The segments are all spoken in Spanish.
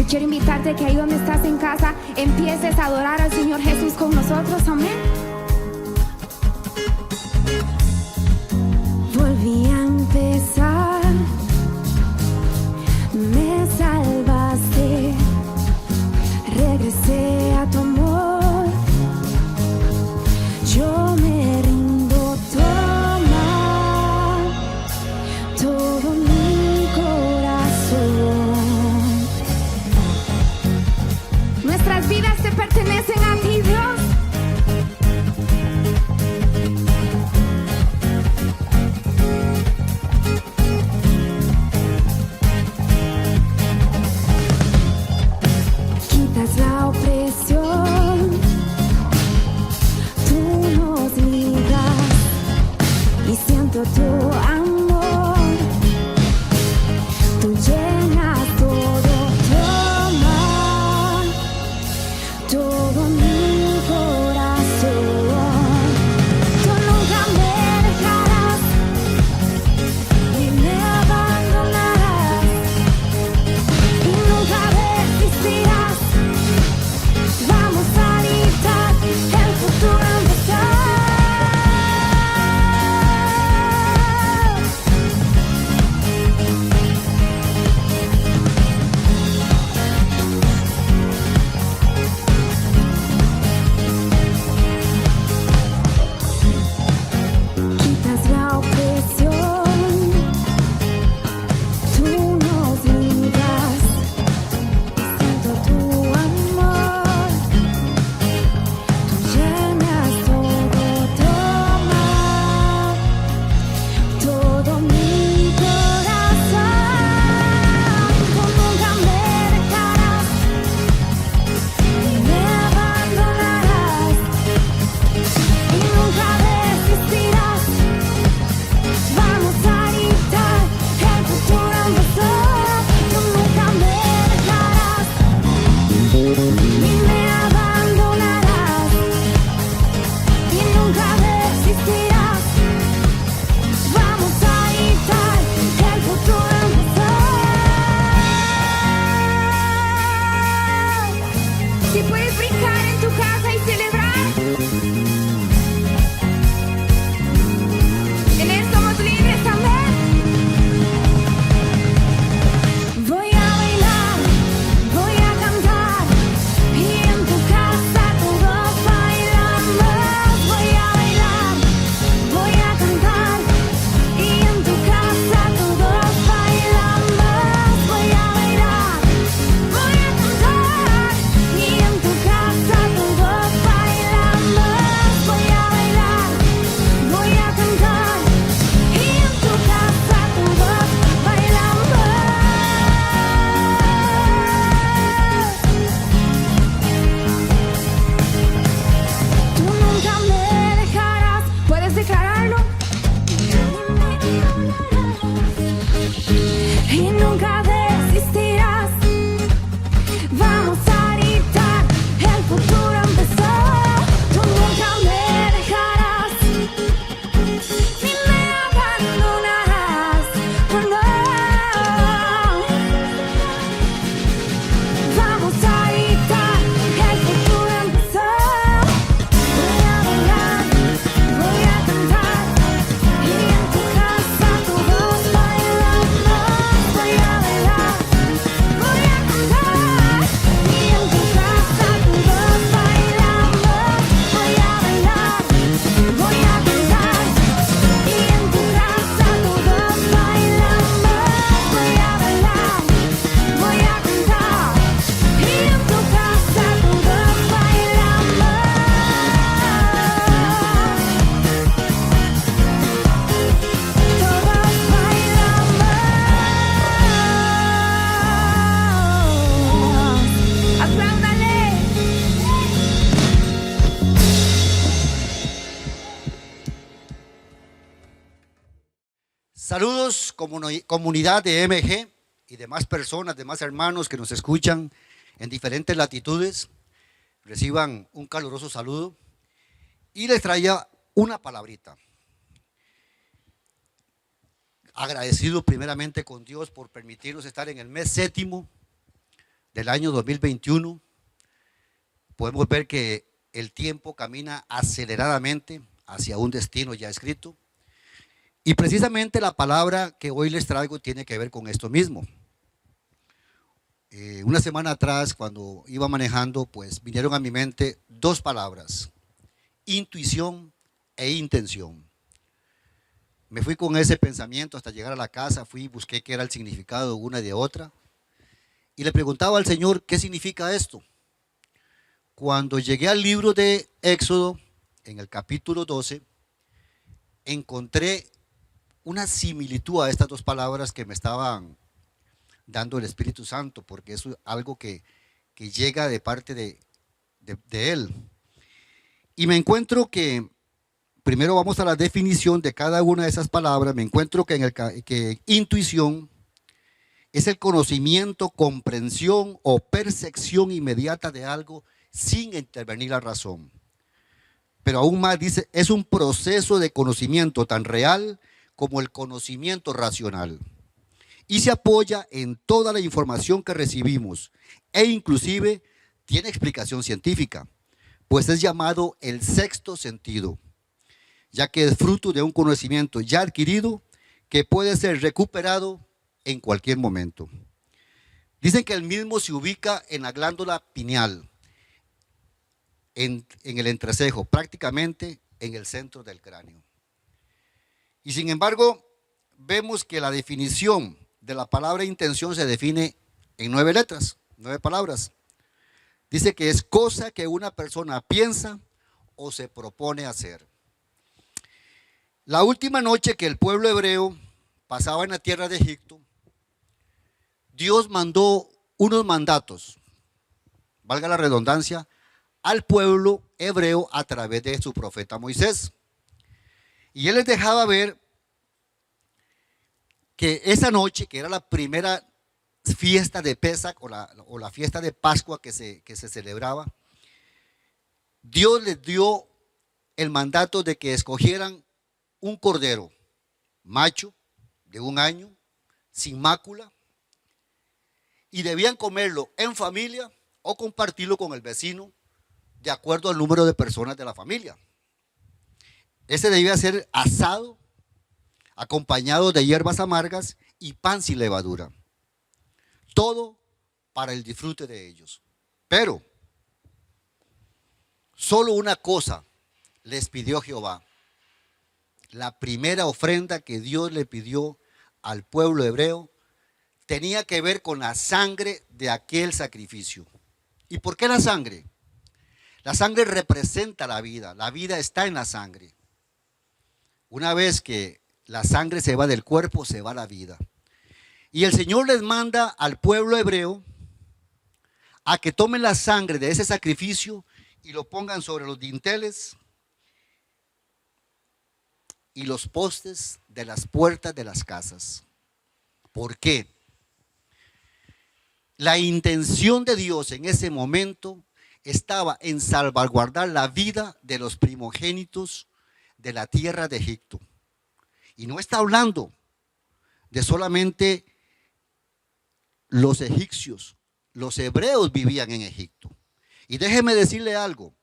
quiero invitarte que ahí donde estás en casa empieces a adorar al Señor Jesús con nosotros, amén. Volví a empezar, me salvaste, regresé a tu amor, yo me rindo, toma todo mi corazón. Nuestras vidas te pertenecen a ti, Dios. Quitas la opresión, tú nos libras y siento tu amor, tú llenas todo, toma todo mi corazón. Tú nunca me dejarás y me abandonarás y nunca desistirás. Vamos a gritar, el futuro empezó. Quitas la opresión, tú nos libras, siento tu amor, tú llenas todo, toma todo mi corazón. Tú nunca me dejarás y me abandonarás y nunca desistirás. Vamos a gritar, el futuro empezó. Tú nunca me dejarás ni me abandonarás y nunca desistirás. Vamos a gritar, el futuro empezó. Si puedes brincar en tu casa y celebrar, en Él somos libres, amén. Voy a bailar, voy a cantar y en tu casa todos bailamos. Voy a bailar, voy a cantar y en tu casa todos bailamos. Voy a bailar, voy a cantar y en tu casa todos bailamos. Voy a bailar, voy a cantar y en tu casa todos bailamos. Tú nunca me dejarás, puedes declararlo. Y nunca desistirás. Vamos a gritar, el futuro empezó. Tú nunca me dejarás ni me abandonarás. Oh, no. Vamos a gritar, el futuro empezó. Voy a bailar, voy a cantar y en tu casa todos bailamos. Voy a bailar, voy a cantar y en tu casa todos bailamos. Voy a bailar, voy a cantar y en tu casa todos bailamos. Voy a bailar, voy a cantar y en tu casa todos bailamos. ¡Apláudale! Saludos, comunidad de MG y demás personas, demás hermanos que nos escuchan en diferentes latitudes. Reciban un caluroso saludo y les traía una palabrita. Agradecido primeramente con Dios por permitirnos estar en el mes séptimo del año 2021, podemos ver que el tiempo camina aceleradamente hacia un destino ya escrito. Y precisamente la palabra que hoy les traigo tiene que ver con esto mismo. Una semana atrás, cuando iba manejando, pues vinieron a mi mente dos palabras: intuición e intención. Me fui con ese pensamiento hasta llegar a la casa, fui y busqué qué era el significado de una y de otra. Y le preguntaba al Señor, ¿qué significa esto? Cuando llegué al libro de Éxodo, en el capítulo 12, encontré una similitud a estas dos palabras que me estaban dando el Espíritu Santo, porque eso es algo que llega de parte de Él. Y me encuentro que, primero vamos a la definición de cada una de esas palabras. Me encuentro que intuición es el conocimiento, comprensión o percepción inmediata de algo sin intervenir la razón. Pero aún más dice, es un proceso de conocimiento tan real como el conocimiento racional. Y se apoya en toda la información que recibimos e inclusive tiene explicación científica, pues es llamado el sexto sentido, ya que es fruto de un conocimiento ya adquirido que puede ser recuperado en cualquier momento. Dicen que el mismo se ubica en la glándula pineal, en el entrecejo, prácticamente en el centro del cráneo. Y sin embargo, vemos que la definición de la palabra intención se define en 9 letras, 9 palabras. Dice que es cosa que una persona piensa o se propone hacer. La última noche que el pueblo hebreo pasaba en la tierra de Egipto, Dios mandó unos mandatos, valga la redundancia, al pueblo hebreo a través de su profeta Moisés. Y él les dejaba ver que esa noche, que era la primera fiesta de Pesach o la fiesta de Pascua que se celebraba, Dios les dio el mandato de que escogieran un cordero macho de 1 año, sin mácula, y debían comerlo en familia o compartirlo con el vecino de acuerdo al número de personas de la familia. Ese debía ser asado, acompañado de hierbas amargas y pan sin levadura. Todo para el disfrute de ellos. Pero solo una cosa les pidió Jehová. La primera ofrenda que Dios le pidió al pueblo hebreo tenía que ver con la sangre de aquel sacrificio. ¿Y por qué la sangre? La sangre representa la vida está en la sangre. Una vez que la sangre se va del cuerpo, se va la vida. Y el Señor les manda al pueblo hebreo a que tomen la sangre de ese sacrificio y lo pongan sobre los dinteles y los postes de las puertas de las casas. ¿Por qué? La intención de Dios en ese momento estaba en salvaguardar la vida de los primogénitos de la tierra de Egipto. Y no está hablando de solamente los egipcios, los hebreos vivían en Egipto. Y déjeme decirle algo,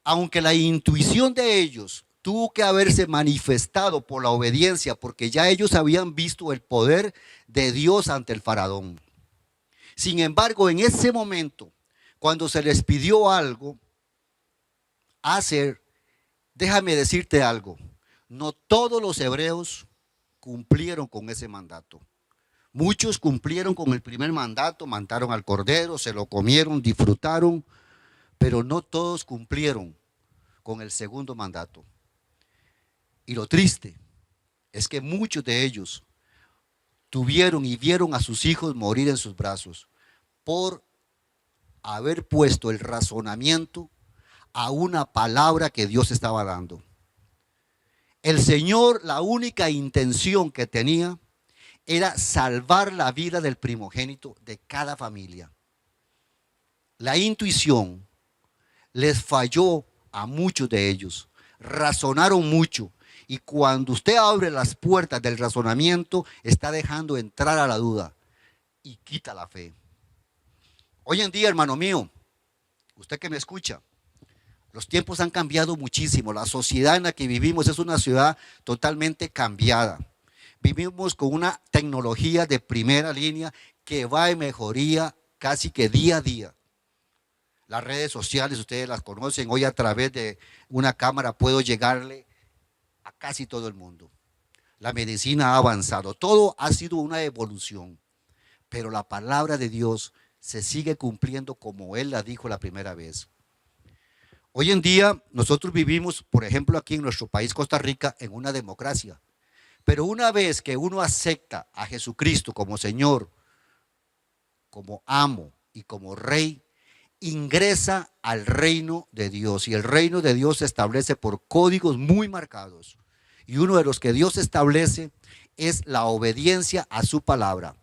aunque la intuición de ellos tuvo que haberse manifestado por la obediencia, porque ya ellos habían visto el poder de Dios ante el faraón. Sin embargo, en ese momento, cuando se les pidió algo hacer, déjame decirte algo, no todos los hebreos cumplieron con ese mandato. Muchos cumplieron con el primer mandato, mataron al cordero, se lo comieron, disfrutaron, pero no todos cumplieron con el segundo mandato. Y lo triste es que muchos de ellos tuvieron y vieron a sus hijos morir en sus brazos por haber puesto el razonamiento a una palabra que Dios estaba dando. El Señor, la única intención que tenía era salvar la vida del primogénito de cada familia. La intuición les falló a muchos de ellos, razonaron mucho, y cuando usted abre las puertas del razonamiento, está dejando entrar a la duda y quita la fe. Hoy en día, hermano mío, usted que me escucha, los tiempos han cambiado muchísimo. La sociedad en la que vivimos es una ciudad totalmente cambiada. Vivimos con una tecnología de primera línea que va en mejoría casi que día a día. Las redes sociales, ustedes las conocen, hoy a través de una cámara puedo llegarle a casi todo el mundo. La medicina ha avanzado, todo ha sido una evolución, pero la palabra de Dios se sigue cumpliendo como Él la dijo la primera vez. Hoy en día nosotros vivimos, por ejemplo, aquí en nuestro país, Costa Rica, en una democracia. Pero una vez que uno acepta a Jesucristo como Señor, como amo y como Rey, ingresa al reino de Dios. Y el reino de Dios se establece por códigos muy marcados. Y uno de los que Dios establece es la obediencia a su palabra.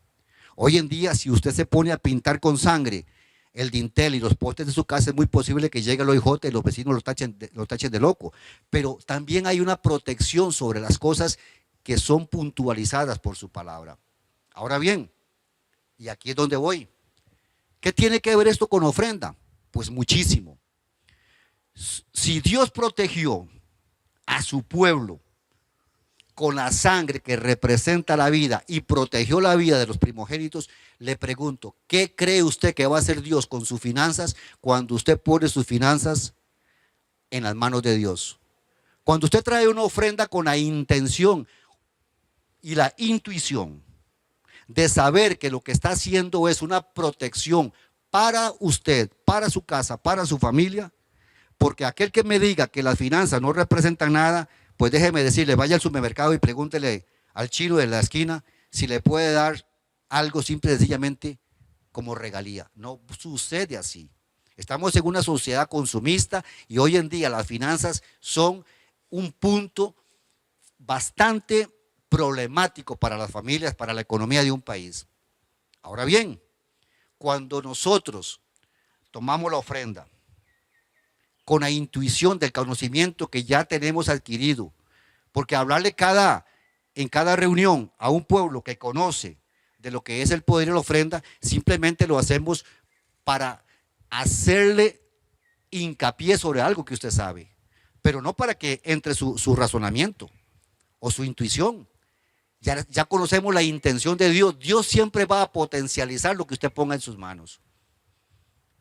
Hoy en día, si usted se pone a pintar con sangre el dintel y los postes de su casa, es muy posible que llegue el OIJ y los vecinos lo tachen de loco. Pero también hay una protección sobre las cosas que son puntualizadas por su palabra. Ahora bien, y aquí es donde voy. ¿Qué tiene que ver esto con ofrenda? Pues muchísimo. Si Dios protegió a su pueblo con la sangre que representa la vida y protegió la vida de los primogénitos, le pregunto, ¿qué cree usted que va a hacer Dios con sus finanzas cuando usted pone sus finanzas en las manos de Dios? Cuando usted trae una ofrenda con la intención y la intuición de saber que lo que está haciendo es una protección para usted, para su casa, para su familia, porque aquel que me diga que las finanzas no representan nada, pues déjeme decirle, vaya al supermercado y pregúntele al chino de la esquina si le puede dar algo simple y sencillamente como regalía. No sucede así. Estamos en una sociedad consumista y hoy en día las finanzas son un punto bastante problemático para las familias, para la economía de un país. Ahora bien, cuando nosotros tomamos la ofrenda con la intuición del conocimiento que ya tenemos adquirido, porque hablarle en cada reunión a un pueblo que conoce de lo que es el poder de la ofrenda, simplemente lo hacemos para hacerle hincapié sobre algo que usted sabe, pero no para que entre su razonamiento o su intuición. Ya conocemos la intención de Dios. Dios siempre va a potencializar lo que usted ponga en sus manos.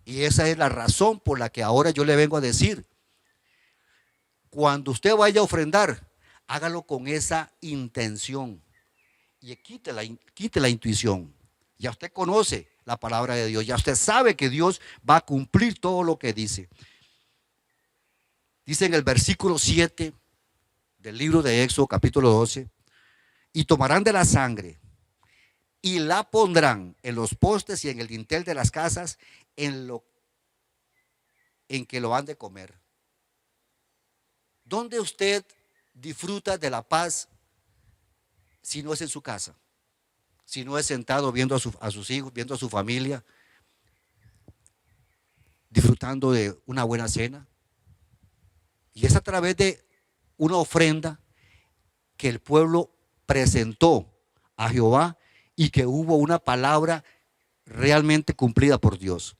Y esa es la razón por la que ahora yo le vengo a decir, cuando usted vaya a ofrendar, hágalo con esa intención y quite la intuición. Ya usted conoce la palabra de Dios, ya usted sabe que Dios va a cumplir todo lo que dice. Dice en el versículo 7 del libro de Éxodo, capítulo 12, y tomarán de la sangre y la pondrán en los postes y en el dintel de las casas en que lo han de comer. ¿Dónde usted disfruta de la paz si no es en su casa? Si no es sentado viendo a sus hijos, viendo a su familia, disfrutando de una buena cena. Y es a través de una ofrenda que el pueblo presentó a Jehová y que hubo una palabra realmente cumplida por Dios.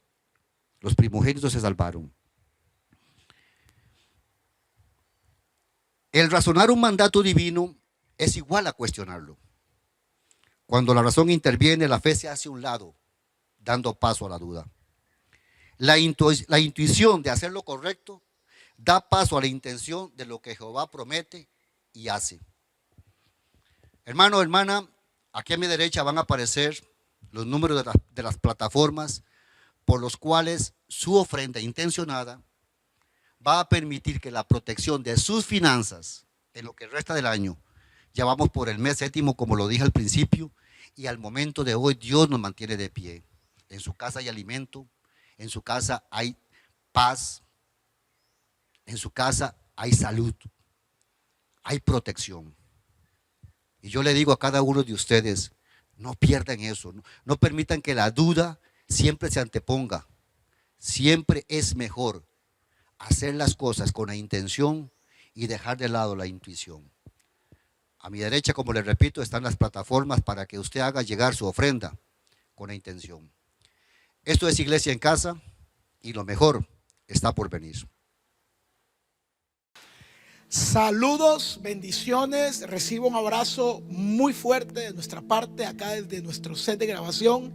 Los primogénitos se salvaron. El razonar un mandato divino es igual a cuestionarlo. Cuando la razón interviene, la fe se hace a un lado, dando paso a la duda. La intuición de hacer lo correcto da paso a la intención de lo que Jehová promete y hace. Hermano, hermana, aquí a mi derecha van a aparecer los números de las plataformas por los cuales su ofrenda intencionada va a permitir que la protección de sus finanzas en lo que resta del año, ya vamos por el mes séptimo, como lo dije al principio, y al momento de hoy Dios nos mantiene de pie. En su casa hay alimento, en su casa hay paz, en su casa hay salud, hay protección. Y yo le digo a cada uno de ustedes, no pierdan eso, no permitan que la duda siempre se anteponga. Siempre es mejor hacer las cosas con la intención y dejar de lado la intuición. A mi derecha, como les repito, están las plataformas para que usted haga llegar su ofrenda con la intención. Esto es Iglesia en Casa y lo mejor está por venir. Saludos, bendiciones, recibo un abrazo muy fuerte de nuestra parte acá desde nuestro set de grabación,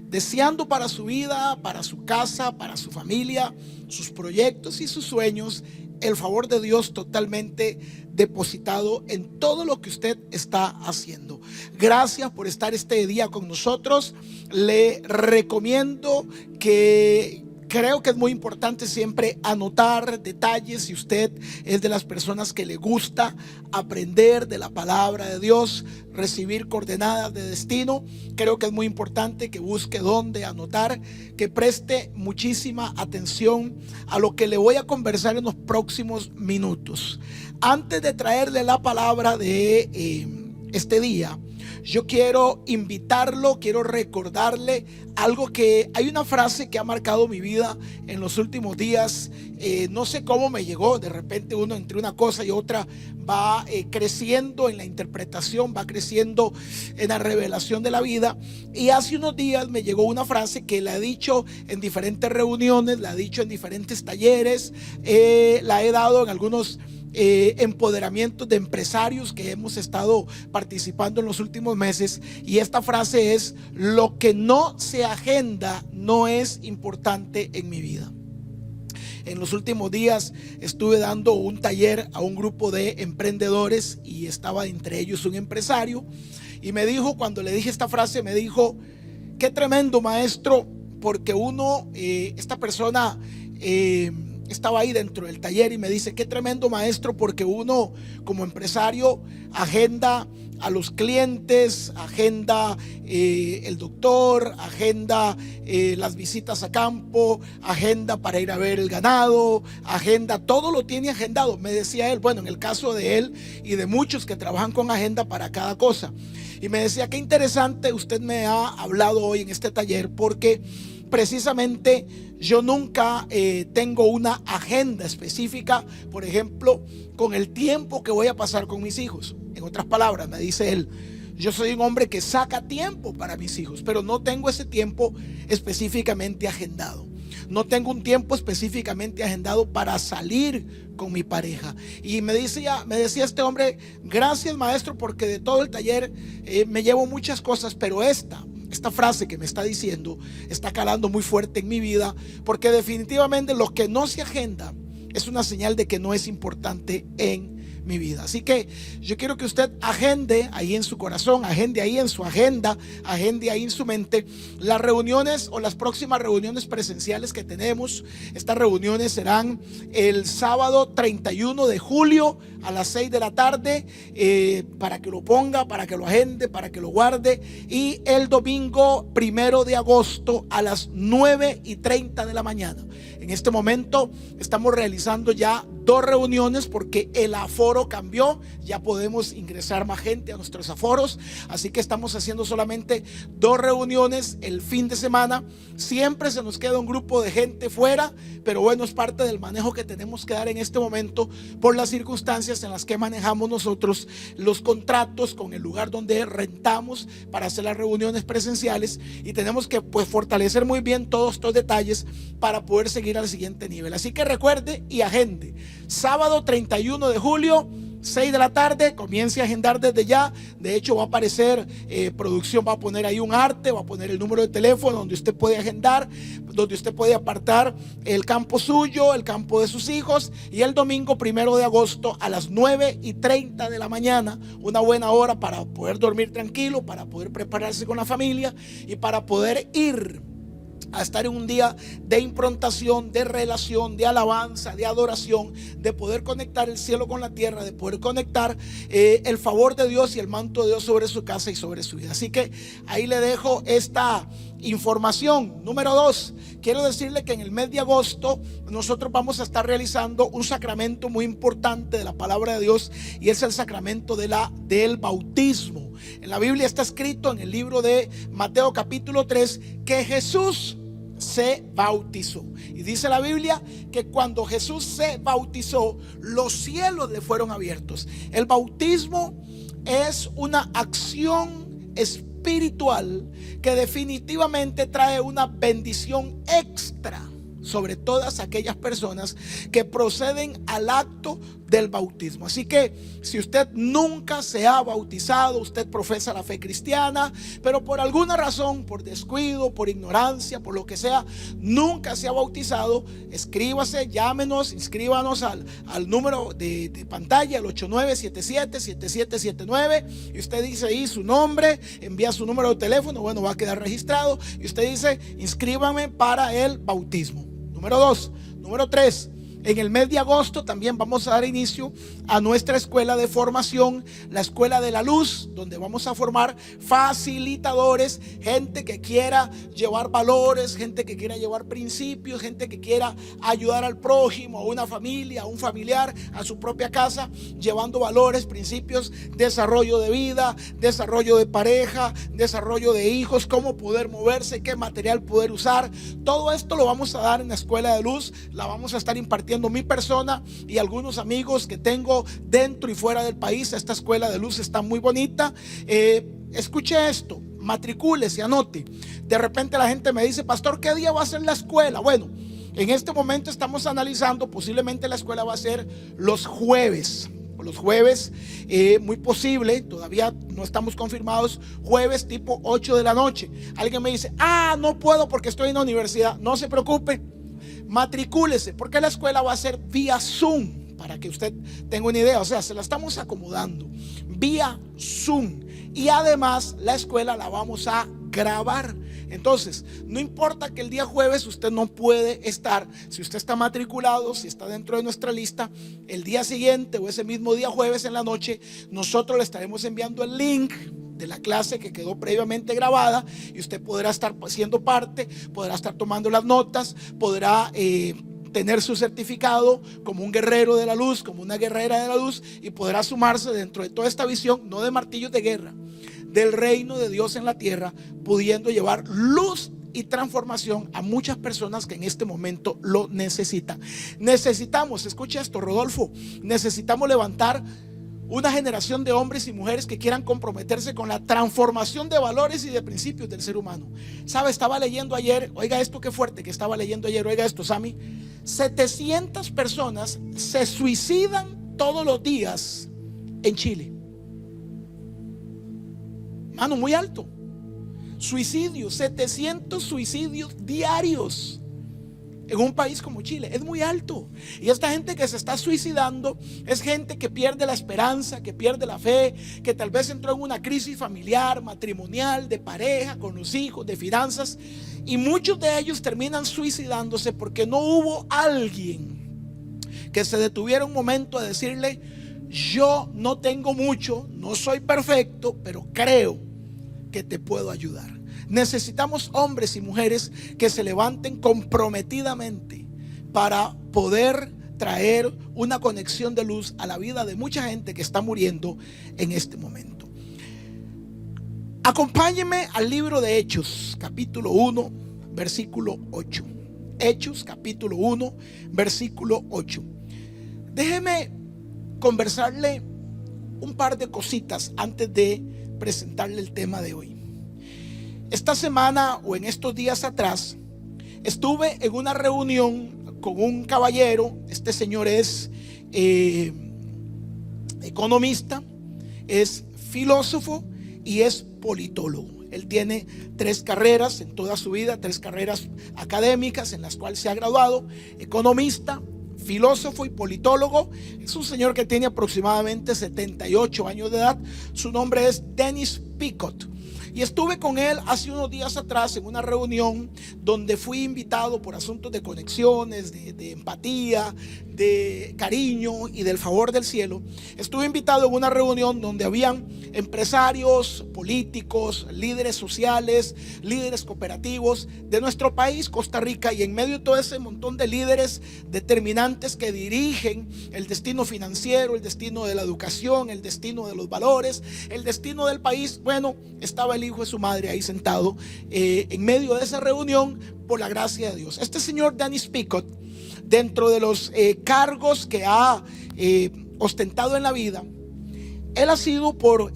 deseando para su vida, para su casa, para su familia, sus proyectos y sus sueños, el favor de Dios totalmente depositado en todo lo que usted está haciendo. Gracias por estar este día con nosotros. Le recomiendo que creo que es muy importante siempre anotar detalles. Si usted es de las personas que le gusta aprender de la palabra de Dios, recibir coordenadas de destino, creo que es muy importante que busque dónde anotar, que preste muchísima atención a lo que le voy a conversar en los próximos minutos. Antes de traerle la palabra de este día, yo quiero invitarlo, quiero recordarle algo que hay una frase que ha marcado mi vida en los últimos días. No sé cómo me llegó, de repente uno entre una cosa y otra va creciendo en la interpretación, va creciendo en la revelación de la vida. Y hace unos días me llegó una frase que la he dicho en diferentes reuniones, la he dicho en diferentes talleres, la he dado en algunos empoderamientos de empresarios que hemos estado participando en los últimos meses, y esta frase es: lo que no se agenda no es importante en mi vida. En los últimos días estuve dando un taller a un grupo de emprendedores y estaba entre ellos un empresario, y me dijo, cuando le dije esta frase, me dijo: qué tremendo, maestro, porque esta persona estaba ahí dentro del taller y me dice: qué tremendo, maestro, porque uno como empresario agenda a los clientes, agenda el doctor, agenda las visitas a campo, agenda para ir a ver el ganado, agenda, todo lo tiene agendado. Me decía él, bueno, en el caso de él y de muchos que trabajan con agenda para cada cosa. Y me decía: qué interesante, usted me ha hablado hoy en este taller, porque precisamente yo nunca tengo una agenda específica, por ejemplo, con el tiempo que voy a pasar con mis hijos. En otras palabras, me dice él, yo soy un hombre que saca tiempo para mis hijos, pero no tengo ese tiempo específicamente agendado. No tengo un tiempo específicamente agendado para salir con mi pareja. Y me decía este hombre: gracias, maestro, porque de todo el taller me llevo muchas cosas, pero esta frase que me está diciendo está calando muy fuerte en mi vida, porque definitivamente lo que no se agenda es una señal de que no es importante en mi vida. Así que yo quiero que usted agende ahí en su corazón, agende ahí en su agenda, agende ahí en su mente las reuniones o las próximas reuniones presenciales que tenemos. Estas reuniones serán el sábado 31 de julio a las 6 de la tarde, para que lo ponga, para que lo agende, para que lo guarde, y el domingo 1 de agosto a las 9:30 de la mañana. En este momento estamos realizando ya 2 reuniones porque el aforo cambió, ya podemos ingresar más gente a nuestros aforos, así que estamos haciendo solamente 2 reuniones el fin de semana. Siempre se nos queda un grupo de gente fuera, pero bueno, es parte del manejo que tenemos que dar en este momento por las circunstancias en las que manejamos nosotros los contratos con el lugar donde rentamos para hacer las reuniones presenciales, y tenemos que fortalecer muy bien todos estos detalles para poder seguir al siguiente nivel. Así que recuerde y agende: sábado 31 de julio, 6 de la tarde, comience a agendar desde ya. De hecho, va a aparecer, producción va a poner ahí un arte, va a poner el número de teléfono donde usted puede agendar, donde usted puede apartar el campo suyo, el campo de sus hijos. Y el domingo 1 de agosto a las 9:30 de la mañana, una buena hora para poder dormir tranquilo, para poder prepararse con la familia y para poder ir a estar en un día de improntación, de relación, de alabanza, de adoración, de poder conectar el cielo con la tierra, de poder conectar el favor de Dios y el manto de Dios sobre su casa y sobre su vida. Así que ahí le dejo esta información. Número 2, quiero decirle que en el mes de agosto nosotros vamos a estar realizando un sacramento muy importante de la palabra de Dios, y es el sacramento del bautismo. En la Biblia está escrito en el libro de Mateo capítulo 3 que Jesús se bautizó, y dice la Biblia que cuando Jesús se bautizó, los cielos le fueron abiertos. El bautismo es una acción espiritual espiritual que definitivamente trae una bendición extra sobre todas aquellas personas que proceden al acto del bautismo. Así que si usted nunca se ha bautizado, usted profesa la fe cristiana, pero por alguna razón, por descuido, por ignorancia, por lo que sea, nunca se ha bautizado, escríbase, llámenos, inscríbanos al número de pantalla, el 8977-7779, y usted dice ahí su nombre, envía su número de teléfono, bueno, va a quedar registrado, y usted dice, inscríbame para el bautismo. Número 2. Número 3. En el mes de agosto también vamos a dar inicio a nuestra escuela de formación, la Escuela de la Luz, donde vamos a formar facilitadores, gente que quiera llevar valores, gente que quiera llevar principios, gente que quiera ayudar al prójimo, a una familia, a un familiar, a su propia casa, llevando valores, principios, desarrollo de vida, desarrollo de pareja, desarrollo de hijos, cómo poder moverse, qué material poder usar. Todo esto lo vamos a dar en la Escuela de Luz, la vamos a estar impartiendo mi persona y algunos amigos que tengo dentro y fuera del país. Esta Escuela de Luz está muy bonita. Escuche esto, matricúlese, anote. De repente la gente me dice, pastor, ¿qué día va a ser la escuela? Bueno, en este momento estamos analizando, posiblemente la escuela va a ser los jueves. Los jueves, muy posible, todavía no estamos confirmados, jueves tipo 8 de la noche. Alguien me dice, no puedo porque estoy en la universidad. No se preocupe, matricúlese, porque la escuela va a ser vía Zoom, para que usted tenga una idea. O sea, se la estamos acomodando vía Zoom, y además la escuela la vamos a grabar. Entonces, no importa que el día jueves usted no puede estar, si usted está matriculado, si está dentro de nuestra lista, el día siguiente o ese mismo día jueves en la noche, nosotros le estaremos enviando el link de la clase que quedó previamente grabada, y usted podrá estar siendo parte, podrá estar tomando las notas, podrá tener su certificado como un guerrero de la luz, como una guerrera de la luz, y podrá sumarse dentro de toda esta visión, no de martillos de guerra, del reino de Dios en la tierra, pudiendo llevar luz y transformación a muchas personas que en este momento lo necesitan. Necesitamos, escucha esto, Rodolfo, necesitamos levantar una generación de hombres y mujeres que quieran comprometerse con la transformación de valores y de principios del ser humano. ¿Sabe? Estaba leyendo ayer, oiga esto qué fuerte que estaba leyendo ayer, oiga esto, Sammy. 700 personas se suicidan todos los días en Chile. Mano, muy alto. Suicidios, 700 suicidios diarios en un país como Chile, es muy alto. Y esta gente que se está suicidando es gente que pierde la esperanza, que pierde la fe, que tal vez entró en una crisis familiar, matrimonial, de pareja, con los hijos, de finanzas, y muchos de ellos terminan suicidándose porque no hubo alguien que se detuviera un momento a decirle: yo no tengo mucho, no soy perfecto, pero creo que te puedo ayudar. Necesitamos hombres y mujeres que se levanten comprometidamente para poder traer una conexión de luz a la vida de mucha gente que está muriendo en este momento. Acompáñeme al libro de Hechos, capítulo 1, versículo 8. Hechos, capítulo 1, versículo 8. Déjeme conversarle un par de cositas antes de presentarle el tema de hoy. Esta semana o en estos días atrás estuve en una reunión con un caballero. Este señor es economista, es filósofo y es politólogo. Él tiene 3 carreras en toda su vida, 3 carreras académicas en las cuales se ha graduado: economista, filósofo y politólogo. Es un señor que tiene aproximadamente 78 años de edad. Su nombre es Dennis Picot. Y estuve con él hace unos días atrás en una reunión donde fui invitado por asuntos de conexiones, de empatía, de cariño y del favor del cielo. Estuve invitado en una reunión donde habían empresarios, políticos, líderes sociales, líderes cooperativos de nuestro país, Costa Rica, y en medio de todo ese montón de líderes determinantes que dirigen el destino financiero, el destino de la educación, el destino de los valores, el destino del país, bueno, estaba el hijo de su madre ahí sentado en medio de esa reunión, por la gracia de Dios. Este señor Dennis Picot, dentro de los cargos que ha ostentado en la vida, Él ha sido por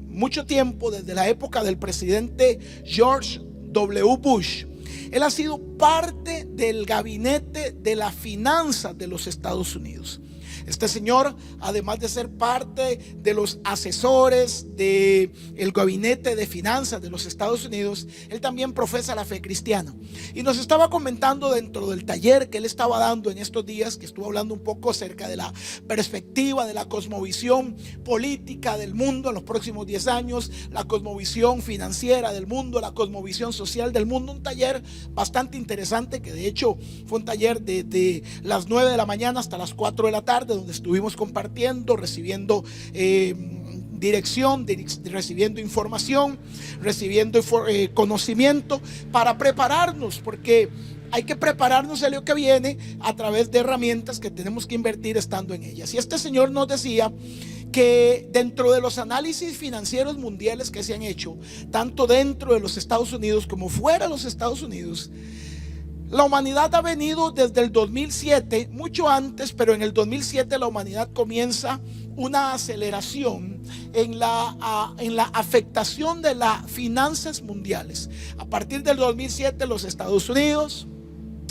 mucho tiempo, desde la época del presidente George W. Bush, él ha sido parte del gabinete de las finanzas de los Estados Unidos. Este señor, además de ser parte de los asesores del gabinete de finanzas de los Estados Unidos, él también profesa la fe cristiana. Y nos estaba comentando dentro del taller que él estaba dando en estos días, que estuvo hablando un poco acerca de la perspectiva, de la cosmovisión política del mundo en los próximos 10 años, la cosmovisión financiera del mundo, la cosmovisión social del mundo. Un taller bastante interesante, que de hecho fue un taller de las 9 de la mañana hasta las 4 de la tarde, donde estuvimos compartiendo, recibiendo dirección, recibiendo información, recibiendo conocimiento para prepararnos, porque hay que prepararnos a lo que viene a través de herramientas que tenemos que invertir estando en ellas. Y este señor nos decía que dentro de los análisis financieros mundiales que se han hecho, tanto dentro de los Estados Unidos como fuera de los Estados Unidos, la humanidad ha venido desde el 2007, mucho antes, pero en el 2007 la humanidad comienza una aceleración en la afectación de las finanzas mundiales. A partir del 2007 los Estados Unidos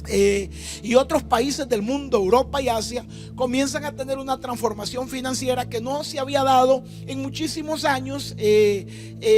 y otros países del mundo, Europa y Asia, comienzan a tener una transformación financiera que no se había dado en muchísimos años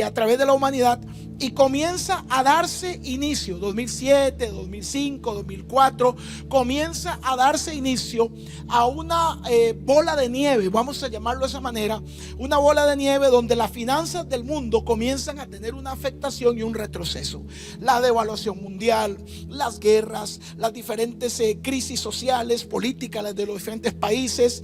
a través de la humanidad, y comienza a darse inicio 2007, 2005, 2004, comienza a darse inicio a una bola de nieve, vamos a llamarlo de esa manera, una bola de nieve donde las finanzas del mundo comienzan a tener una afectación y un retroceso. La devaluación mundial, las guerras, las diferentes crisis sociales, políticas de los diferentes países,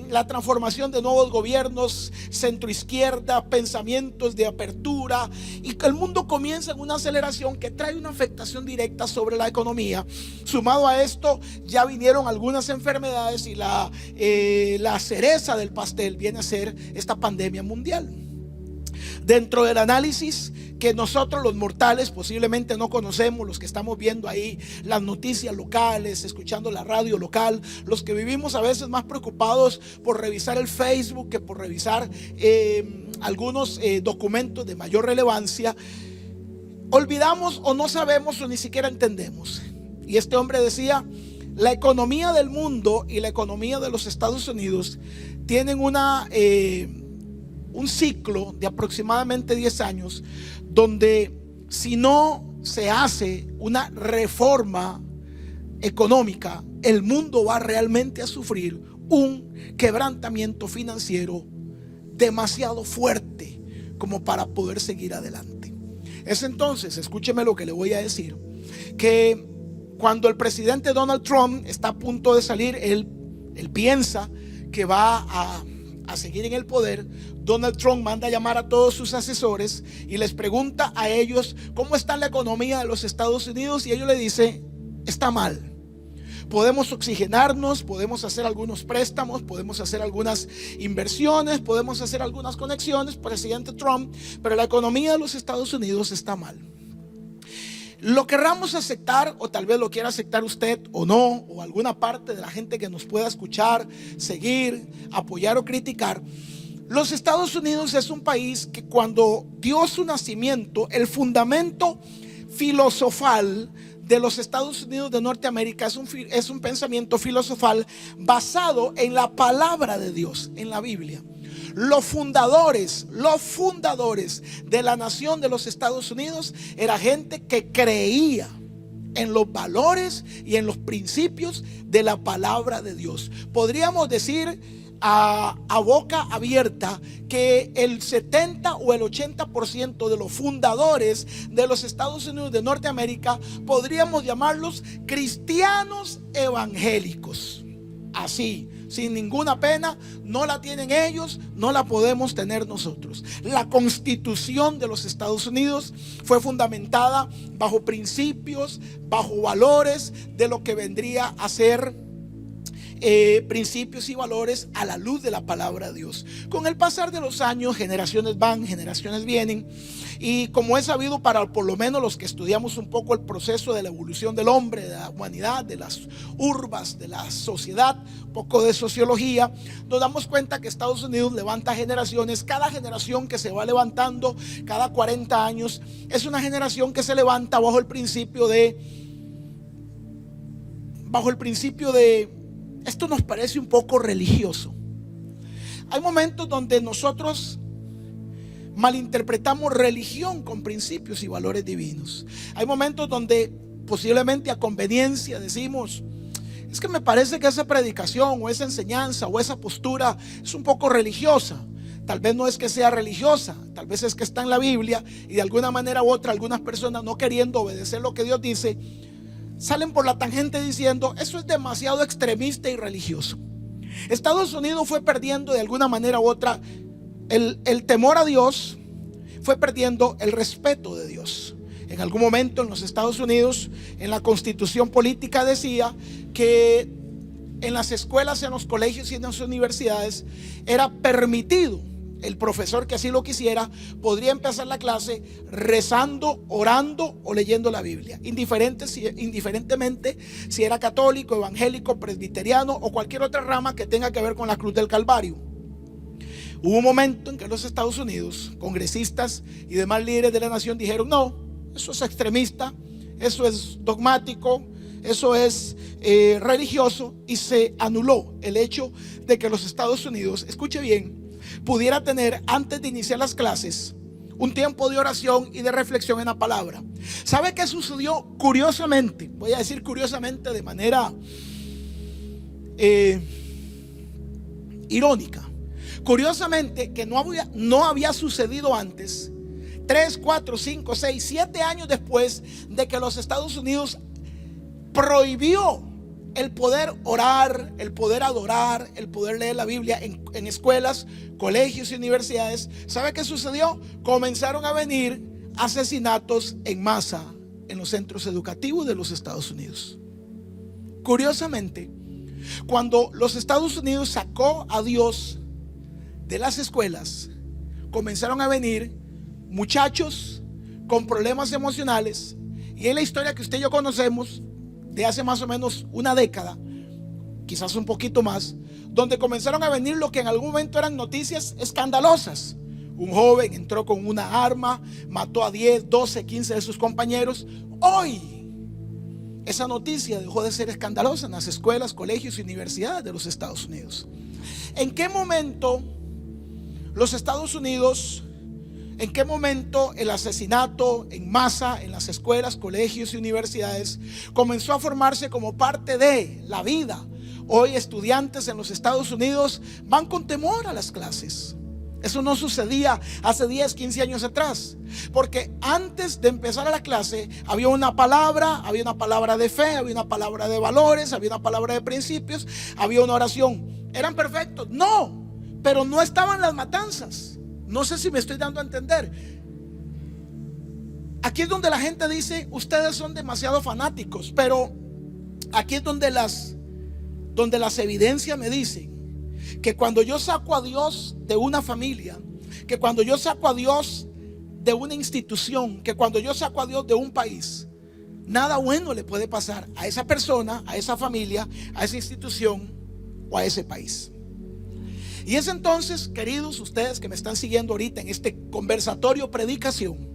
la transformación de nuevos gobiernos, centroizquierda, pensamientos de apertura, y que el mundo comienza en una aceleración que trae una afectación directa sobre la economía. Sumado a esto, ya vinieron algunas enfermedades, y la cereza del pastel viene a ser esta pandemia mundial. Dentro del análisis que nosotros los mortales posiblemente no conocemos, los que estamos viendo ahí las noticias locales, escuchando la radio local, los que vivimos a veces más preocupados por revisar el Facebook que por revisar algunos documentos de mayor relevancia, olvidamos o no sabemos o ni siquiera entendemos. Y este hombre decía: la economía del mundo y la economía de los Estados Unidos tienen un ciclo de aproximadamente 10 años, donde si no se hace una reforma económica, el mundo va realmente a sufrir un quebrantamiento financiero demasiado fuerte como para poder seguir adelante. Es entonces, escúcheme lo que le voy a decir, que cuando el presidente Donald Trump está a punto de salir, él piensa que va a seguir en el poder. Donald Trump manda a llamar a todos sus asesores y les pregunta a ellos cómo está la economía de los Estados Unidos, y ellos le dicen: está mal. Podemos oxigenarnos, podemos hacer algunos préstamos, podemos hacer algunas inversiones, podemos hacer algunas conexiones, presidente Trump, pero la economía de los Estados Unidos está mal. Lo querramos aceptar, o tal vez lo quiera aceptar usted o no, o alguna parte de la gente que nos pueda escuchar, seguir, apoyar o criticar. Los Estados Unidos es un país que cuando dio su nacimiento, el fundamento filosofal de los Estados Unidos de Norteamérica es un pensamiento filosofal basado en la palabra de Dios, en la Biblia. Los fundadores de la nación de los Estados Unidos era gente que creía en los valores y en los principios de la palabra de Dios. Podríamos decir a boca abierta que el 70 o el 80% de los fundadores de los Estados Unidos de Norteamérica podríamos llamarlos cristianos evangélicos. Así, sin ninguna pena, no la tienen ellos, no la podemos tener nosotros. La Constitución de los Estados Unidos fue fundamentada bajo principios, bajo valores de lo que vendría a ser principios y valores a la luz de la palabra de Dios. Con el pasar de los años, generaciones van, generaciones vienen, y como es sabido para por lo menos los que estudiamos un poco el proceso de la evolución del hombre, de la humanidad, de las urbas, de la sociedad, un poco de sociología, nos damos cuenta que Estados Unidos levanta generaciones. Cada generación que se va levantando cada 40 años es una generación que se levanta bajo el principio de esto nos parece un poco religioso. Hay momentos donde nosotros malinterpretamos religión con principios y valores divinos. Hay momentos donde posiblemente a conveniencia decimos: es que me parece que esa predicación o esa enseñanza o esa postura es un poco religiosa. Tal vez no es que sea religiosa, tal vez es que está en la Biblia, y de alguna manera u otra algunas personas, no queriendo obedecer lo que Dios dice, salen por la tangente diciendo: eso es demasiado extremista y religioso. Estados Unidos fue perdiendo de alguna manera u otra el temor a Dios, fue perdiendo el respeto de Dios. En algún momento en los Estados Unidos, en la constitución política decía que en las escuelas, en los colegios y en las universidades era permitido, el profesor que así lo quisiera podría empezar la clase rezando, orando o leyendo la Biblia, indiferentemente si era católico, evangélico, presbiteriano o cualquier otra rama que tenga que ver con la cruz del Calvario. Hubo un momento en que los Estados Unidos, congresistas y demás líderes de la nación dijeron: no, eso es extremista, eso es dogmático, eso es religioso, y se anuló el hecho de que los Estados Unidos, escuche bien, pudiera tener antes de iniciar las clases un tiempo de oración y de reflexión en la palabra. ¿Sabe qué sucedió? Curiosamente, voy a decir curiosamente de manera irónica, curiosamente, que no había sucedido antes, 3, 4, 5, 6, 7 años después de que los Estados Unidos prohibió el poder orar, el poder adorar, el poder leer la Biblia en escuelas, colegios y universidades. ¿Sabe qué sucedió? Comenzaron a venir asesinatos en masa en los centros educativos de los Estados Unidos. Curiosamente, cuando los Estados Unidos sacó a Dios de las escuelas, comenzaron a venir muchachos con problemas emocionales, y en la historia que usted y yo conocemos de hace más o menos una década, quizás un poquito más, donde comenzaron a venir lo que en algún momento eran noticias escandalosas. Un joven entró con una arma, mató a 10, 12, 15 de sus compañeros. Hoy esa noticia dejó de ser escandalosa en las escuelas, colegios y universidades de los Estados Unidos. ¿En qué momento los Estados Unidos, en qué momento el asesinato en masa en las escuelas, colegios y universidades comenzó a formarse como parte de la vida? Hoy estudiantes en los Estados Unidos van con temor a las clases. Eso no sucedía hace 10, 15 años atrás, porque antes de empezar a la clase había una palabra de fe, había una palabra de valores, había una palabra de principios, había una oración. ¿Eran perfectos? No, pero no estaban las matanzas. No sé si me estoy dando a entender. Aquí es donde la gente dice: ustedes son demasiado fanáticos. Pero aquí es donde las evidencias me dicen que cuando yo saco a Dios de una familia, que cuando yo saco a Dios de una institución, que cuando yo saco a Dios de un país, nada bueno le puede pasar a esa persona, a esa familia, a esa institución o a ese país. Y es entonces, queridos, ustedes que me están siguiendo ahorita en este conversatorio predicación,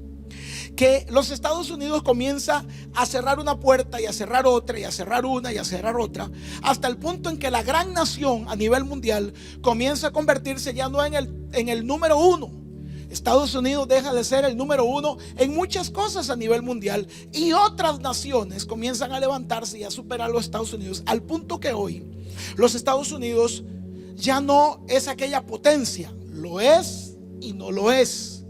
que los Estados Unidos comienza a cerrar una puerta y a cerrar otra y a cerrar una y a cerrar otra, hasta el punto en que la gran nación a nivel mundial comienza a convertirse ya no en el número uno. Estados Unidos deja de ser el número uno en muchas cosas a nivel mundial, y otras naciones comienzan a levantarse y a superar a los Estados Unidos, al punto que hoy los Estados Unidos ya no es aquella potencia. Lo es y no lo es.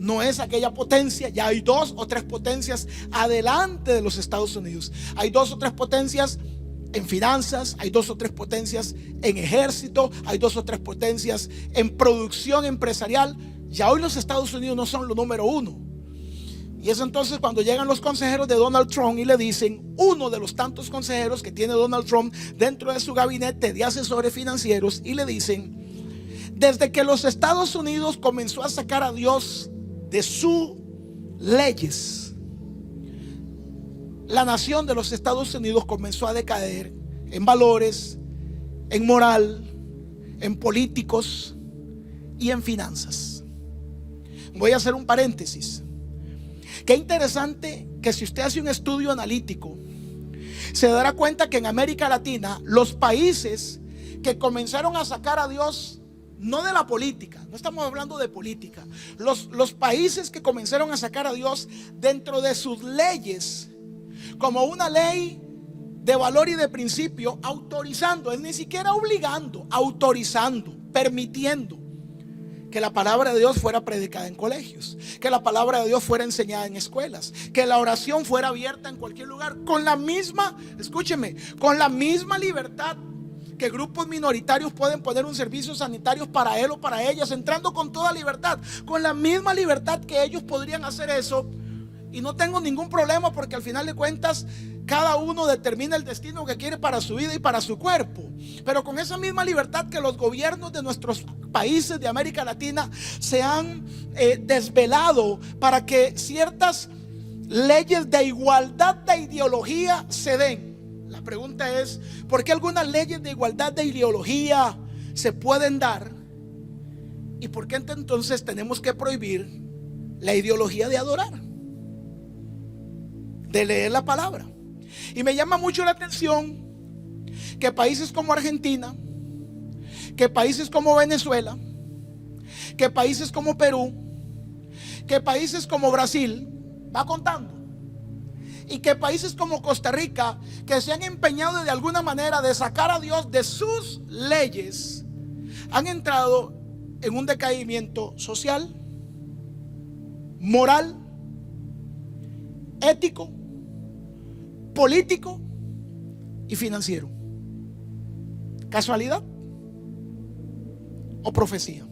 No es aquella potencia. Ya hay 2 o 3 potencias adelante de los Estados Unidos. Hay 2 o 3 potencias en finanzas, hay 2 o 3 potencias en ejército, hay 2 o 3 potencias en producción empresarial. Ya hoy los Estados Unidos no son lo número uno. Y es entonces cuando llegan los consejeros de Donald Trump y le dicen, uno de los tantos consejeros que tiene Donald Trump dentro de su gabinete de asesores financieros, y le dicen: desde que los Estados Unidos comenzó a sacar a Dios de sus leyes, la nación de los Estados Unidos comenzó a decaer en valores, en moral, en políticos y en finanzas. Voy a hacer un paréntesis. Qué interesante que si usted hace un estudio analítico, se dará cuenta que en América Latina los países que comenzaron a sacar a Dios, no de la política, no estamos hablando de política, los países que comenzaron a sacar a Dios dentro de sus leyes, como una ley de valor y de principio, autorizando, es ni siquiera obligando, autorizando, permitiendo que la palabra de Dios fuera predicada en colegios, que la palabra de Dios fuera enseñada en escuelas, que la oración fuera abierta en cualquier lugar, con la misma, escúcheme, con la misma libertad que grupos minoritarios pueden poner un servicio sanitario para él o para ellas, entrando con toda libertad, con la misma libertad que ellos podrían hacer eso. Y no tengo ningún problema, porque al final de cuentas cada uno determina el destino que quiere para su vida y para su cuerpo. Pero con esa misma libertad que los gobiernos de nuestros países de América Latina se han desvelado para que ciertas leyes de igualdad de ideología se den. La pregunta es, ¿por qué algunas leyes de igualdad de ideología se pueden dar? ¿Y por qué entonces tenemos que prohibir la ideología de adorar, de leer la palabra? Y me llama mucho la atención que países como Argentina, que países como Venezuela, que países como Perú, que países como Brasil, va contando, y que países como Costa Rica, que se han empeñado de alguna manera de sacar a Dios de sus leyes, han entrado en un decaimiento social, moral, ético, político y financiero. ¿Casualidad o profecía?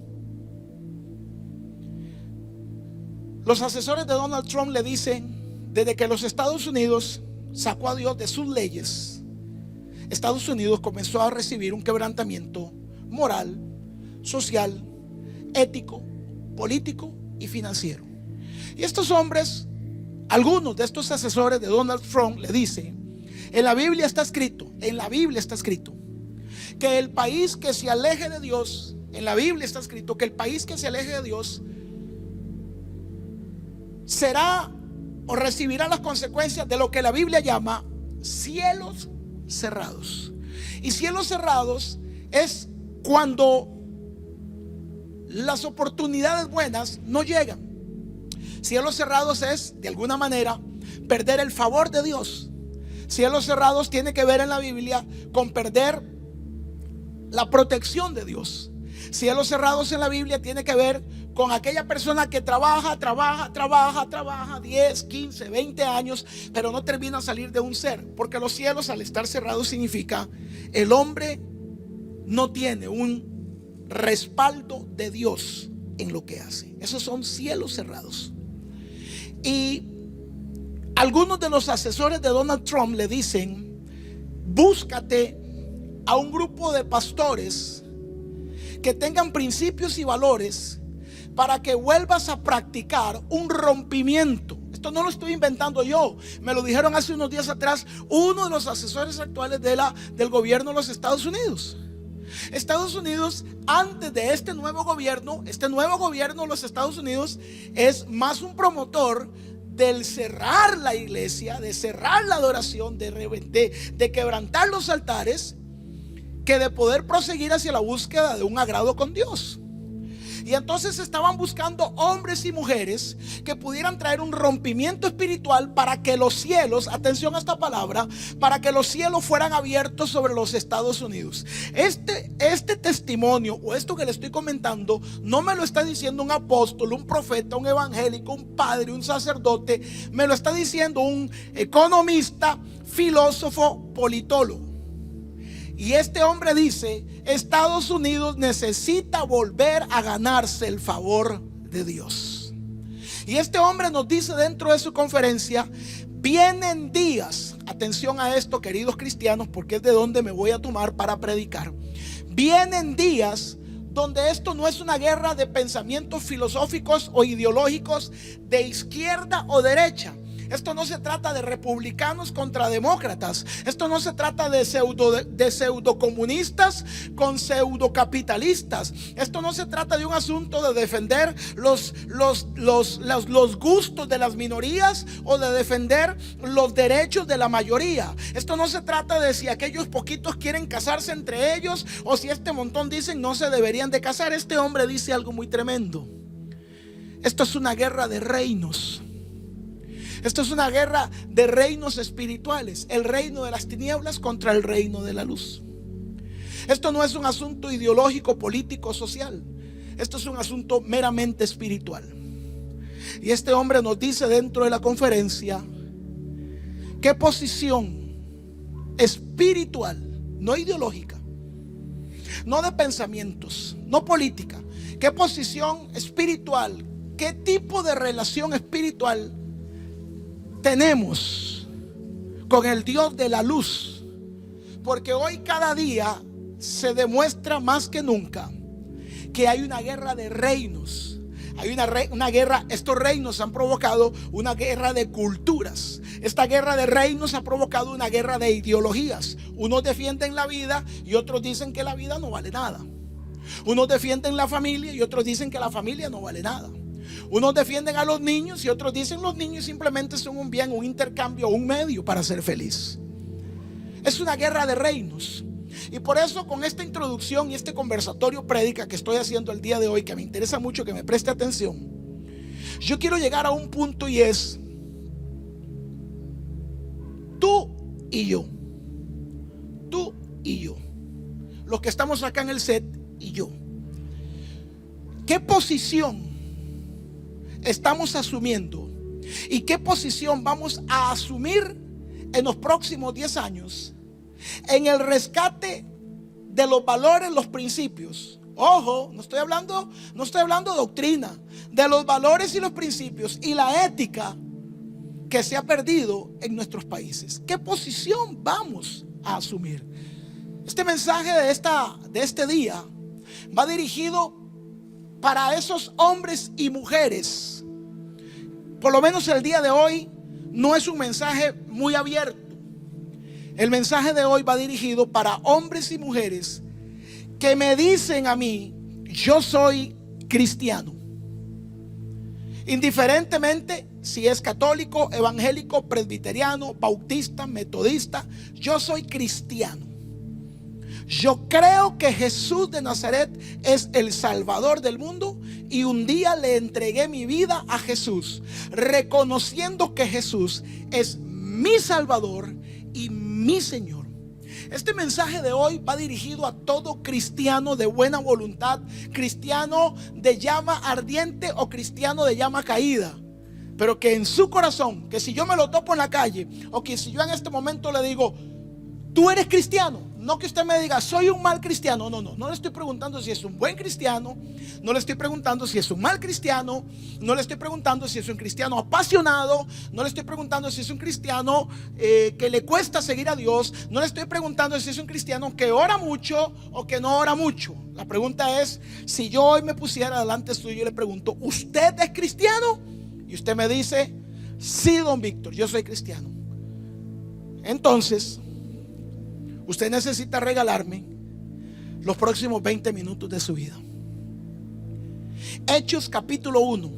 Los asesores de Donald Trump le dicen: desde que los Estados Unidos sacó a Dios de sus leyes, Estados Unidos comenzó a recibir un quebrantamiento moral, social, ético, político y financiero. Y estos hombres, algunos de estos asesores de Donald Trump, le dicen: en la Biblia está escrito, que el país que se aleje de Dios, en la Biblia está escrito que el país que se aleje de Dios será o recibirá las consecuencias de lo que la Biblia llama cielos cerrados. Y cielos cerrados es cuando las oportunidades buenas no llegan. Cielos cerrados es, de alguna manera, perder el favor de Dios. Cielos cerrados tiene que ver en la Biblia con perder la protección de Dios. Cielos cerrados en la Biblia tiene que ver con aquella persona que trabaja 10, 15, 20 años, pero no termina a salir de un ser. Porque los cielos, al estar cerrados, significa el hombre no tiene un respaldo de Dios en lo que hace. Esos son cielos cerrados. Y algunos de los asesores de Donald Trump le dicen: búscate a un grupo de pastores que tengan principios y valores para que vuelvas a practicar un rompimiento. Esto no lo estoy inventando yo, me lo dijeron hace unos días atrás uno de los asesores actuales del gobierno de los Estados Unidos. Estados Unidos, antes de este nuevo gobierno de los Estados Unidos es más un promotor del cerrar la iglesia, de cerrar la adoración, de quebrantar los altares, que de poder proseguir hacia la búsqueda de un agrado con Dios. Y entonces estaban buscando hombres y mujeres que pudieran traer un rompimiento espiritual para que los cielos, atención a esta palabra, para que los cielos fueran abiertos sobre los Estados Unidos. Este testimonio o esto que le estoy comentando no me lo está diciendo un apóstol, un profeta, un evangélico, un padre, un sacerdote. Me lo está diciendo un economista, filósofo, politólogo. Y este hombre dice: Estados Unidos necesita volver a ganarse el favor de Dios. Y este hombre nos dice dentro de su conferencia: vienen días, atención a esto, queridos cristianos, porque es de donde me voy a tomar para predicar. Vienen días donde esto no es una guerra de pensamientos filosóficos o ideológicos de izquierda o derecha. Esto no se trata de republicanos contra demócratas. Esto no se trata de pseudocomunistas con pseudocapitalistas. Esto no se trata de un asunto de defender los gustos de las minorías o de defender los derechos de la mayoría. Esto no se trata de si aquellos poquitos quieren casarse entre ellos o si este montón dicen no se deberían de casar. Este hombre dice algo muy tremendo. Esto es una guerra de reinos. Esto es una guerra de reinos espirituales. El reino de las tinieblas contra el reino de la luz. Esto no es un asunto ideológico, político, social. Esto es un asunto meramente espiritual. Y este hombre nos dice dentro de la conferencia qué posición espiritual, no ideológica, no de pensamientos, no política, qué posición espiritual, qué tipo de relación espiritual tenemos con el Dios de la luz. Porque hoy cada día se demuestra más que nunca que hay una guerra de reinos. Hay una guerra, estos reinos han provocado una guerra de culturas. Esta guerra de reinos ha provocado una guerra de ideologías. Unos defienden la vida y otros dicen que la vida no vale nada. Unos defienden la familia y otros dicen que la familia no vale nada. Unos defienden a los niños y otros dicen los niños simplemente son un bien, un intercambio, un medio para ser feliz. Es una guerra de reinos. Y por eso con esta introducción y este conversatorio prédica que estoy haciendo el día de hoy, que me interesa mucho que me preste atención, yo quiero llegar a un punto, y es tú y yo, los que estamos acá en el set y yo, ¿qué posición estamos asumiendo y qué posición vamos a asumir en los próximos 10 años en el rescate de los valores, los principios? Ojo, no estoy hablando de doctrina, de los valores y los principios y la ética que se ha perdido en nuestros países. ¿Qué posición vamos a asumir? Este mensaje de este día va dirigido para esos hombres y mujeres. Por lo menos el día de hoy no es un mensaje muy abierto. El mensaje de hoy va dirigido para hombres y mujeres que me dicen a mí: yo soy cristiano. Indiferentemente si es católico, evangélico, presbiteriano, bautista, metodista, yo soy cristiano. Yo creo que Jesús de Nazaret es el Salvador del mundo y un día le entregué mi vida a Jesús, reconociendo que Jesús es mi Salvador y mi Señor. Este mensaje de hoy va dirigido a todo cristiano de buena voluntad, cristiano de llama ardiente o cristiano de llama caída, pero que en su corazón, que si yo me lo topo en la calle o que si yo en este momento le digo: tú eres cristiano, no que usted me diga soy un mal cristiano. No le estoy preguntando si es un buen cristiano, no le estoy preguntando si es un mal cristiano, no le estoy preguntando si es un cristiano apasionado, no le estoy preguntando si es un cristiano que le cuesta seguir a Dios, no le estoy preguntando si es un cristiano que ora mucho o que no ora mucho. La pregunta es: si yo hoy me pusiera delante suyo y le pregunto, ¿usted es cristiano? Y usted me dice: sí, don Víctor, yo soy cristiano. Entonces usted necesita regalarme los próximos 20 minutos de su vida. Hechos capítulo 1,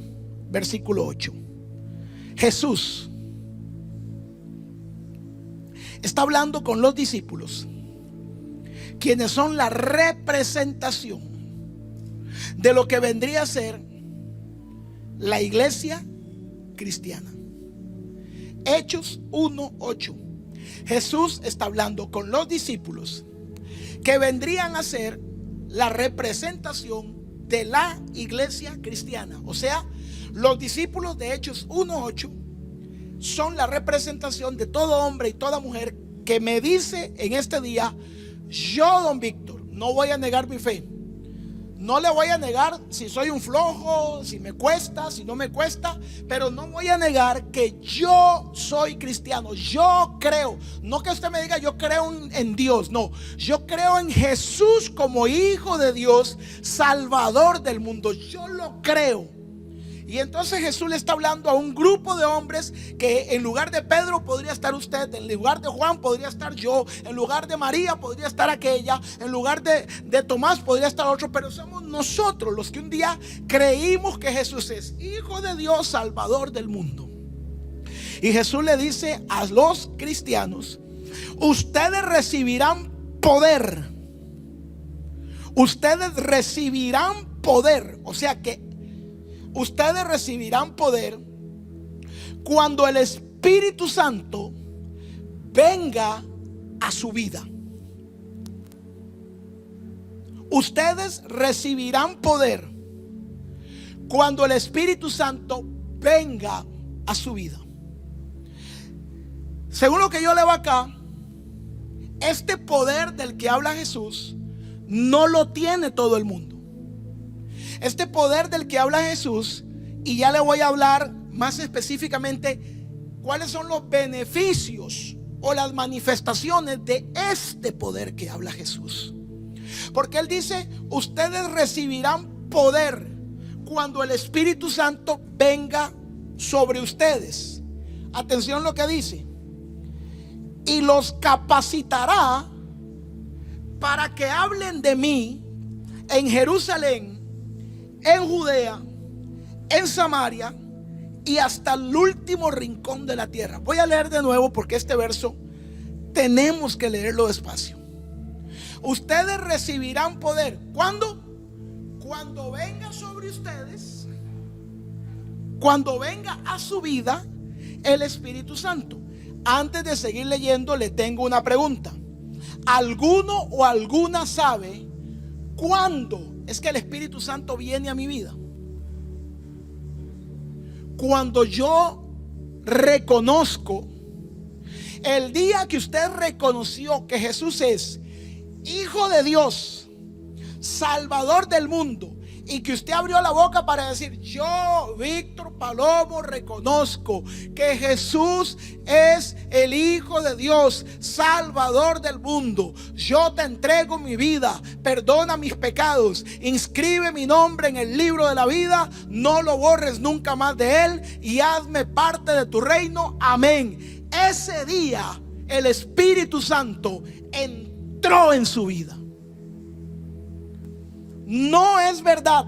versículo 8. Jesús está hablando con los discípulos, quienes son la representación de lo que vendría a ser la iglesia cristiana. Hechos 1:8. Jesús está hablando con los discípulos que vendrían a ser la representación de la iglesia cristiana. O sea, los discípulos de Hechos 1:8 son la representación de todo hombre y toda mujer que me dice en este día: yo, don Víctor, no voy a negar mi fe. No le voy a negar si soy un flojo, si me cuesta, si no me cuesta, pero no voy a negar que yo soy cristiano. Yo creo, no que usted me diga yo creo en Dios, no, yo creo en Jesús como Hijo de Dios, Salvador del mundo. Yo lo creo. Y entonces Jesús le está hablando a un grupo de hombres que en lugar de Pedro podría estar usted, en lugar de Juan podría estar yo, en lugar de María podría estar aquella, en lugar de Tomás podría estar otro, pero somos nosotros los que un día creímos que Jesús es Hijo de Dios, Salvador del mundo. Y Jesús le dice a los cristianos: ustedes recibirán poder. Ustedes recibirán poder. O sea que ustedes recibirán poder cuando el Espíritu Santo venga a su vida. Ustedes recibirán poder cuando el Espíritu Santo venga a su vida. Según lo que yo leo acá, este poder del que habla Jesús no lo tiene todo el mundo. Este poder del que habla Jesús, y ya le voy a hablar más específicamente cuáles son los beneficios o las manifestaciones de este poder que habla Jesús. Porque Él dice: ustedes recibirán poder cuando el Espíritu Santo venga sobre ustedes. Atención lo que dice: y los capacitará para que hablen de mí en Jerusalén, en Judea, en Samaria y hasta el último rincón de la tierra. Voy a leer de nuevo porque este verso tenemos que leerlo despacio. Ustedes recibirán poder. ¿Cuándo? Cuando venga sobre ustedes, cuando venga a su vida el Espíritu Santo. Antes de seguir leyendo, le tengo una pregunta. ¿Alguno o alguna sabe cuándo es que el Espíritu Santo viene a mi vida? Cuando yo reconozco, el día que usted reconoció que Jesús es Hijo de Dios, Salvador del mundo, y que usted abrió la boca para decir: yo, Víctor Palomo, reconozco que Jesús es el Hijo de Dios, Salvador del mundo. Yo te entrego mi vida, perdona mis pecados, inscribe mi nombre en el libro de la vida, no lo borres nunca más de él y hazme parte de tu reino. Amén. Ese día el Espíritu Santo entró en su vida. No es verdad,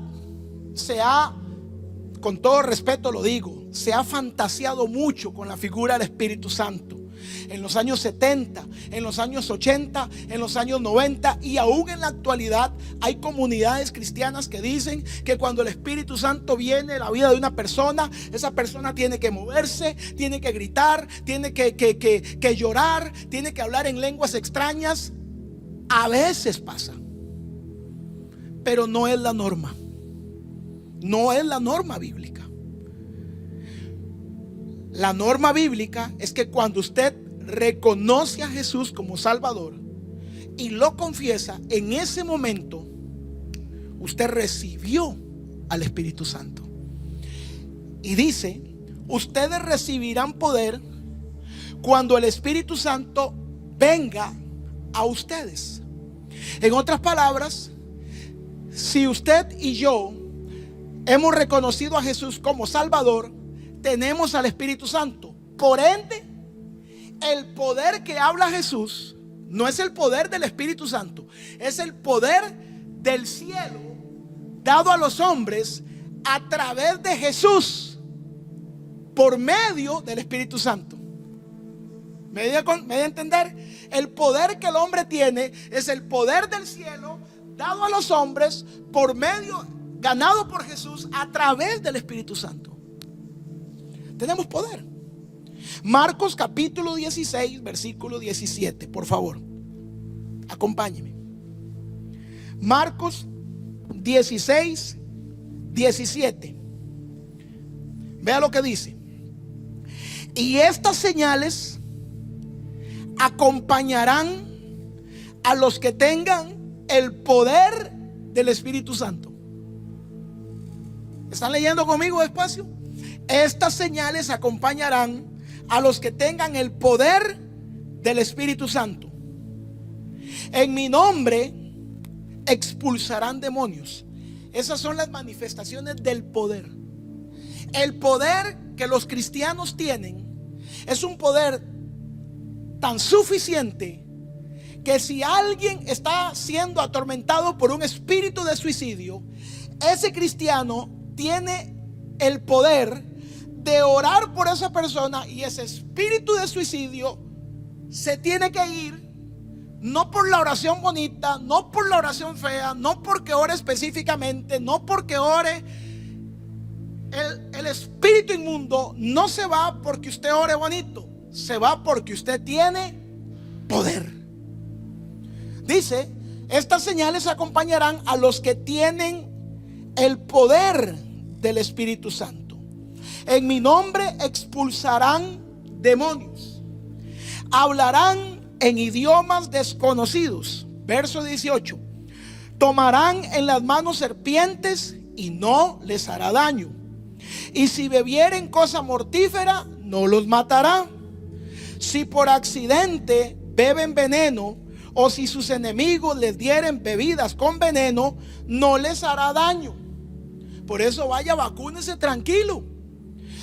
con todo respeto lo digo, se ha fantaseado mucho con la figura del Espíritu Santo. En los años 70, en los años 80, en los años 90 y aún en la actualidad hay comunidades cristianas que dicen que cuando el Espíritu Santo viene a la vida de una persona, esa persona tiene que moverse, tiene que gritar, tiene que llorar, tiene que hablar en lenguas extrañas. A veces pasa, pero no es la norma. No es la norma bíblica. La norma bíblica es que cuando usted reconoce a Jesús como Salvador y lo confiesa, en ese momento usted recibió al Espíritu Santo. Y dice: ustedes recibirán poder cuando el Espíritu Santo venga a ustedes. En otras palabras, si usted y yo hemos reconocido a Jesús como Salvador, tenemos al Espíritu Santo. Por ende, el poder que habla Jesús no es el poder del Espíritu Santo, es el poder del cielo dado a los hombres a través de Jesús por medio del Espíritu Santo. ¿Me dio a entender? El poder que el hombre tiene es el poder del cielo dado a los hombres por medio, ganado por Jesús a través del Espíritu Santo. Tenemos poder. Marcos capítulo 16, versículo 17, por favor, acompáñeme. Marcos 16, 17. Vea lo que dice: y estas señales acompañarán a los que tengan el poder del Espíritu Santo. ¿Están leyendo conmigo despacio? Estas señales acompañarán a los que tengan el poder del Espíritu Santo. En mi nombre expulsarán demonios. Esas son las manifestaciones del poder. El poder que los cristianos tienen es un poder tan suficiente que si alguien está siendo atormentado por un espíritu de suicidio, ese cristiano tiene el poder de orar por esa persona y ese espíritu de suicidio se tiene que ir, no por la oración bonita, no por la oración fea, no porque ore específicamente, no porque ore. El espíritu inmundo no se va porque usted ore bonito, se va porque usted tiene poder. Dice, estas señales acompañarán a los que tienen el poder del Espíritu Santo. En mi nombre expulsarán demonios. Hablarán en idiomas desconocidos. Verso 18. Tomarán en las manos serpientes y no les hará daño. Y si bebieren cosa mortífera, no los matará. Si por accidente beben veneno, o si sus enemigos les dieren bebidas con veneno, no les hará daño. Por eso vaya, vacúnese tranquilo.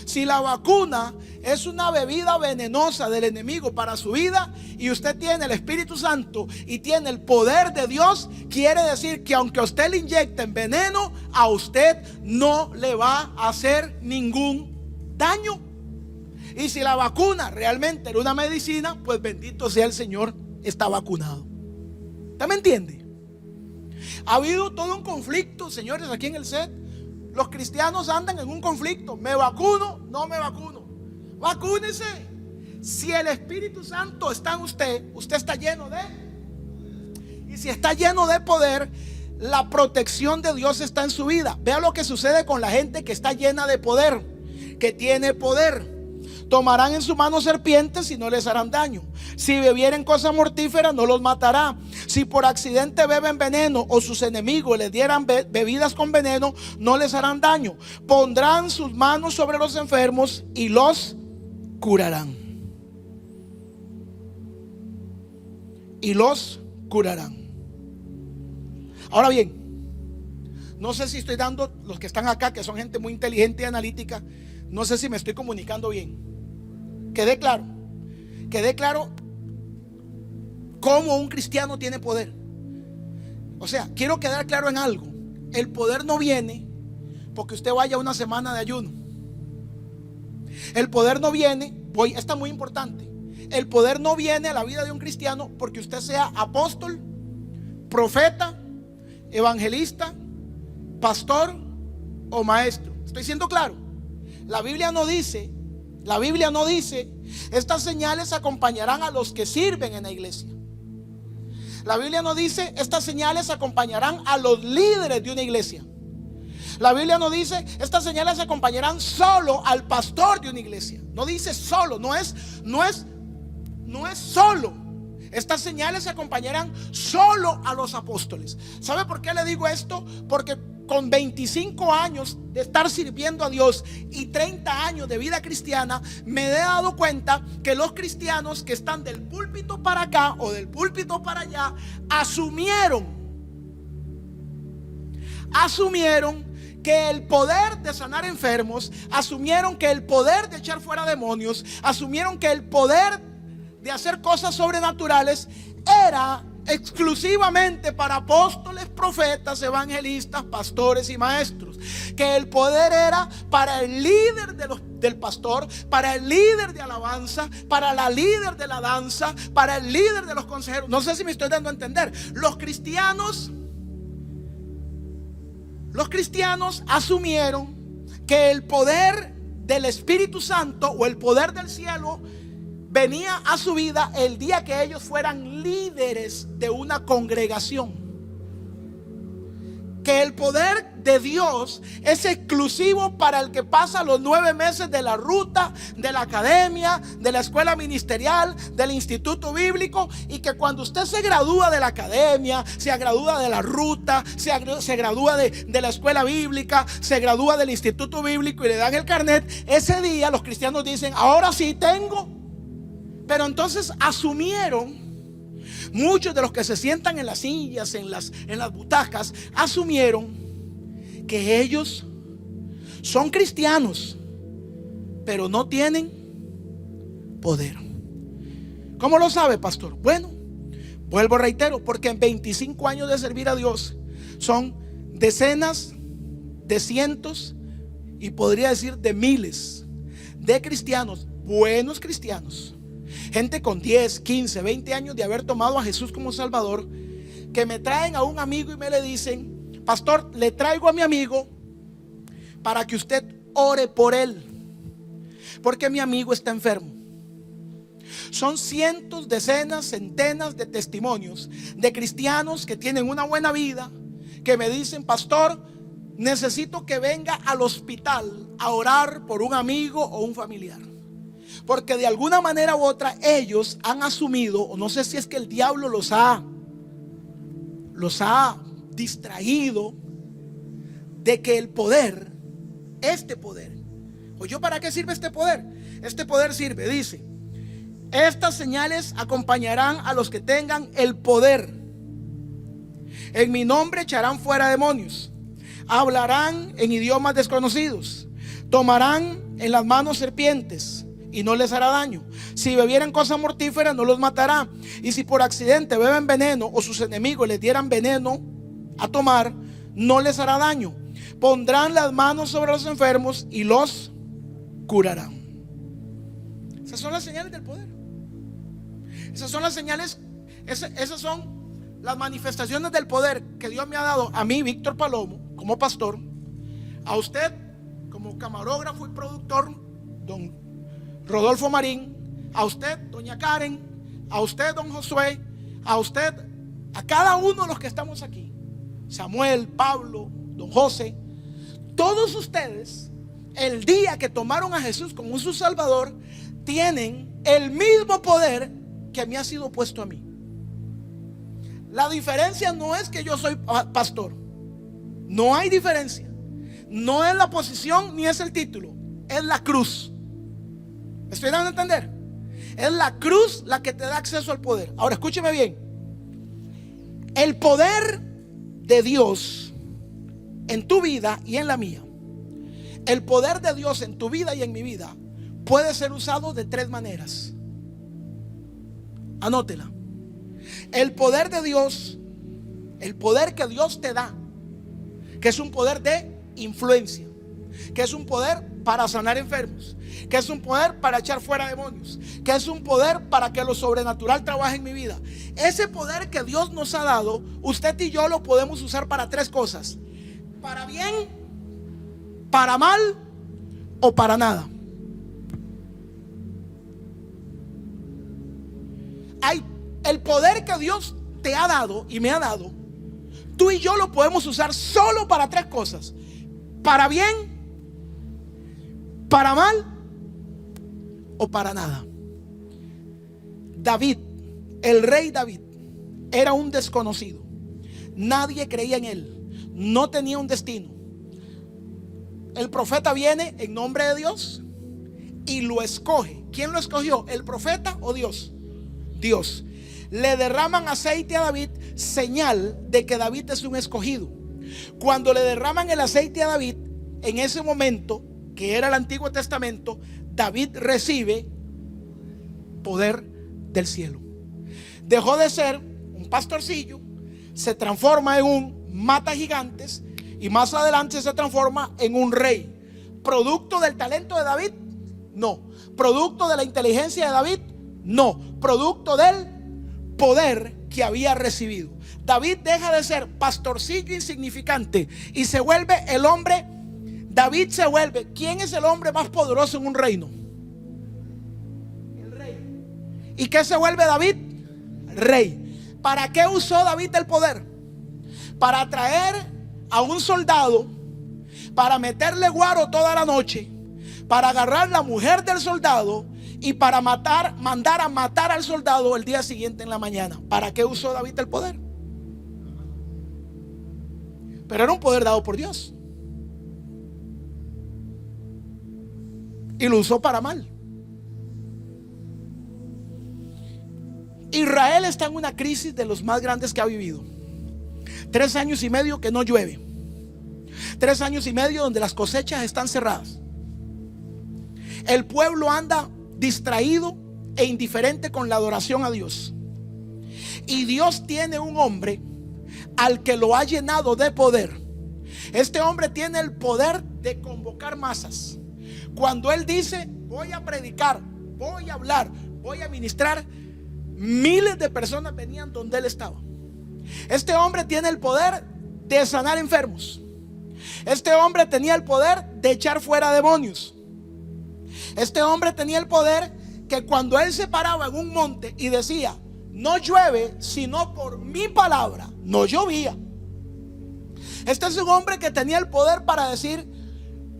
Si la vacuna es una bebida venenosa del enemigo para su vida y usted tiene el Espíritu Santo y tiene el poder de Dios, quiere decir que aunque a usted le inyecten veneno, a usted no le va a hacer ningún daño. Y si la vacuna realmente era una medicina, pues bendito sea el Señor, está vacunado. ¿Usted me entiende? Ha habido todo un conflicto, señores, aquí en el set. Los cristianos andan en un conflicto. ¿Me vacuno? No me vacuno. Vacúnese. Si el Espíritu Santo está en usted, usted está lleno de. Y si está lleno de poder, la protección de Dios está en su vida. Vea lo que sucede con la gente que está llena de poder, que tiene poder. Tomarán en su mano serpientes y no les harán daño. Si bebieren cosa mortífera, no los matará. Si por accidente beben veneno o sus enemigos les dieran bebidas con veneno, no les harán daño. Pondrán sus manos sobre los enfermos y los curarán. Y los curarán. Ahora bien, no sé si estoy dando, los que están acá, que son gente muy inteligente y analítica, no sé si me estoy comunicando bien. Quede claro cómo un cristiano tiene poder. O sea, quiero quedar claro en algo. El poder no viene porque usted vaya una semana de ayuno. El poder no viene, esto es muy importante. El poder no viene a la vida de un cristiano porque usted sea apóstol, profeta, evangelista, pastor o maestro. ¿Estoy siendo claro? La Biblia no dice, estas señales acompañarán a los que sirven en la iglesia. La Biblia no dice, estas señales acompañarán a los líderes de una iglesia. La Biblia no dice, estas señales acompañarán solo al pastor de una iglesia. No dice solo, no es solo. Estas señales acompañarán solo a los apóstoles. ¿Sabe por qué le digo esto? Porque con 25 años de estar sirviendo a Dios y 30 años de vida cristiana, me he dado cuenta que los cristianos que están del púlpito para acá o del púlpito para allá asumieron que el poder de sanar enfermos, asumieron que el poder de echar fuera demonios, asumieron que el poder de hacer cosas sobrenaturales era exclusivamente para apóstoles, profetas, evangelistas, pastores y maestros. Que el poder era para el líder del pastor, para el líder de alabanza, para la líder de la danza, para el líder de los consejeros. No sé si me estoy dando a entender. Los cristianos asumieron que el poder del Espíritu Santo o el poder del cielo venía a su vida el día que ellos fueran líderes de una congregación. que el poder de Dios es exclusivo para el que pasa los 9 meses de la ruta, de la academia, de la escuela ministerial, del instituto bíblico, y que cuando usted se gradúa de la academia, se gradúa de la ruta, se gradúa de la escuela bíblica, se gradúa del instituto bíblico y le dan el carnet, ese día los cristianos dicen: ahora sí tengo. Pero entonces asumieron, muchos de los que se sientan en las sillas, en las butacas, asumieron que ellos son cristianos, pero no tienen poder. ¿Cómo lo sabe, pastor? Bueno, vuelvo, reitero, porque en 25 años de servir a Dios son decenas de cientos y podría decir de miles de cristianos, buenos cristianos, gente con 10, 15, 20 años de haber tomado a Jesús como Salvador, que me traen a un amigo y me le dicen: pastor, le traigo a mi amigo para que usted ore por él, porque mi amigo está enfermo. Son cientos, decenas, centenas de testimonios de cristianos que tienen una buena vida, que me dicen: pastor, necesito que venga al hospital a orar por un amigo o un familiar. Porque de alguna manera u otra ellos han asumido, o no sé si es que el diablo los ha distraído, de que el poder, este poder, ¿o yo para qué sirve este poder? Este poder sirve, dice: estas señales acompañarán a los que tengan el poder. En mi nombre echarán fuera demonios, hablarán en idiomas desconocidos, tomarán en las manos serpientes y no les hará daño. Si bebieran cosas mortíferas no los matará. Y si por accidente beben veneno o sus enemigos les dieran veneno a tomar, no les hará daño. Pondrán las manos sobre los enfermos y los curarán. Esas son las señales del poder. Esas son las señales, esas son las manifestaciones del poder que Dios me ha dado a mí, Víctor Palomo, como pastor, a usted como camarógrafo y productor, don Rodolfo Marín, a usted, doña Karen, a usted, don Josué, a usted, a cada uno de los que estamos aquí, Samuel, Pablo, don José, todos ustedes, el día que tomaron a Jesús como su Salvador, tienen el mismo poder que me ha sido puesto a mí. La diferencia no es que yo soy pastor, no hay diferencia, no es la posición ni es el título, es la cruz. ¿Me estoy dando a entender? Es la cruz la que te da acceso al poder. Ahora escúcheme bien: el poder de Dios en tu vida y en la mía, el poder de Dios en tu vida y en mi vida puede ser usado de 3 maneras. Anótela. El poder de Dios, el poder que Dios te da, que es un poder de influencia, que es un poder para sanar enfermos, que es un poder para echar fuera demonios, que es un poder para que lo sobrenatural trabaje en mi vida. Ese poder que Dios nos ha dado, usted y yo lo podemos usar para 3 cosas: para bien, para mal o para nada. Hay el poder que Dios te ha dado y me ha dado, tú y yo lo podemos usar solo para 3 cosas: para bien, para mal o para nada. David, el rey David, era un desconocido. Nadie creía en él, no tenía un destino. El profeta viene en nombre de Dios y lo escoge. ¿Quién lo escogió? ¿El profeta o Dios? Dios. Le derraman aceite a David, señal de que David es un escogido. Cuando le derraman el aceite a David, en ese momento, que era el Antiguo Testamento, David recibe poder del cielo. Dejó de ser un pastorcillo, se transforma en un mata gigantes y más adelante se transforma en un rey. ¿Producto del talento de David? No. ¿Producto de la inteligencia de David? No. Producto del poder que había recibido. David deja de ser pastorcillo insignificante y se vuelve el hombre. David se vuelve, ¿quién es el hombre más poderoso en un reino? El rey. ¿Y qué se vuelve David? Rey. ¿Para qué usó David el poder? Para atraer a un soldado para meterle guaro toda la noche, para agarrar la mujer del soldado y para mandar a matar al soldado el día siguiente en la mañana. ¿Para qué usó David el poder? Pero era un poder dado por Dios. Y lo usó para mal. Israel está en una crisis de los más grandes que ha vivido. 3 años y medio que no llueve. 3 años y medio donde las cosechas están cerradas. El pueblo anda distraído e indiferente con la adoración a Dios. Y Dios tiene un hombre al que lo ha llenado de poder. Este hombre tiene el poder de convocar masas. Cuando él dice: voy a predicar, voy a hablar, voy a ministrar, miles de personas venían donde él estaba. Este hombre tiene el poder de sanar enfermos. Este hombre tenía el poder de echar fuera demonios. Este hombre tenía el poder que cuando él se paraba en un monte y decía: no llueve sino por mi palabra, no llovía. Este es un hombre que tenía el poder para decir: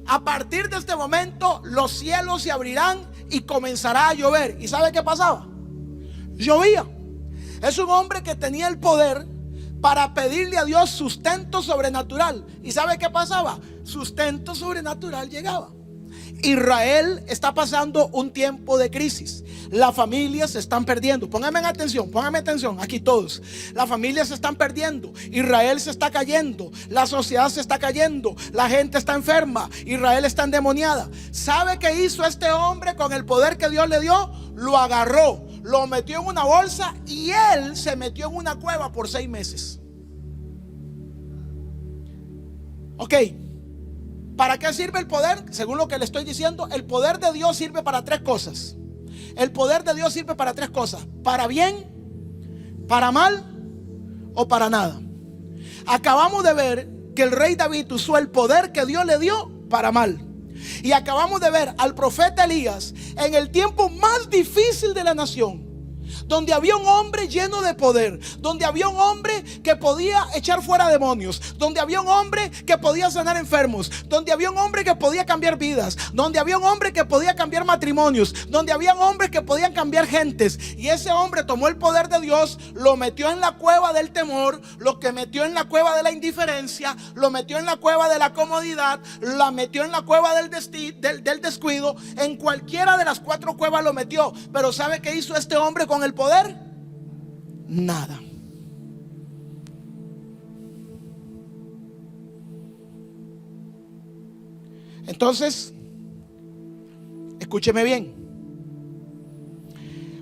a partir de este momento los cielos se abrirán y comenzará a llover. ¿Y sabe qué pasaba? Llovía. Es un hombre que tenía el poder para pedirle a Dios sustento sobrenatural. ¿Y sabe qué pasaba? Sustento sobrenatural llegaba. Israel está pasando un tiempo de crisis. Las familias se están perdiendo. Pónganme atención aquí todos. Las familias se están perdiendo. Israel se está cayendo. La sociedad se está cayendo. La gente está enferma. Israel está endemoniada. ¿Sabe qué hizo este hombre con el poder que Dios le dio? Lo agarró, lo metió en una bolsa y él se metió en una cueva por 6 meses. Ok. ¿Para qué sirve el poder? Según lo que le estoy diciendo, el poder de Dios sirve para 3 cosas. El poder de Dios sirve para 3 cosas: para bien, para mal o para nada. Acabamos de ver que el rey David usó el poder que Dios le dio para mal. Y acabamos de ver al profeta Elías en el tiempo más difícil de la nación, donde había un hombre lleno de poder, donde había un hombre que podía echar fuera demonios, donde había un hombre que podía sanar enfermos, donde había un hombre que podía cambiar vidas, donde había un hombre que podía cambiar matrimonios, donde había hombres que podían cambiar gentes. Y ese hombre tomó el poder de Dios, lo metió en la cueva del temor, lo que metió en la cueva de la indiferencia, lo metió en la cueva de la comodidad, la metió en la cueva del descuido. En cualquiera de las 4 cuevas lo metió. Pero ¿sabe qué hizo este hombre con el poder? Nada. Entonces, escúcheme bien.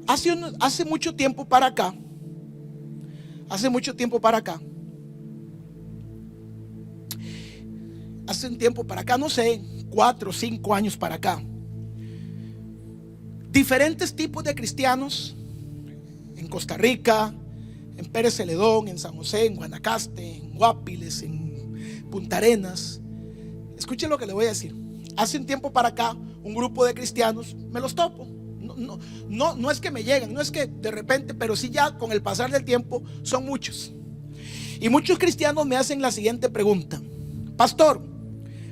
Hace mucho tiempo para acá, hace un tiempo para acá, no sé, 4 o 5 años para acá, diferentes tipos de cristianos en Costa Rica, en Pérez Celedón, en San José, en Guanacaste, en Guapiles, en Punta Arenas. Escuchen lo que le voy a decir. Hace un tiempo para acá, un grupo de cristianos, me los topo. No es que me llegan, no es que de repente, pero sí ya con el pasar del tiempo son muchos. Y muchos cristianos me hacen la siguiente pregunta: pastor,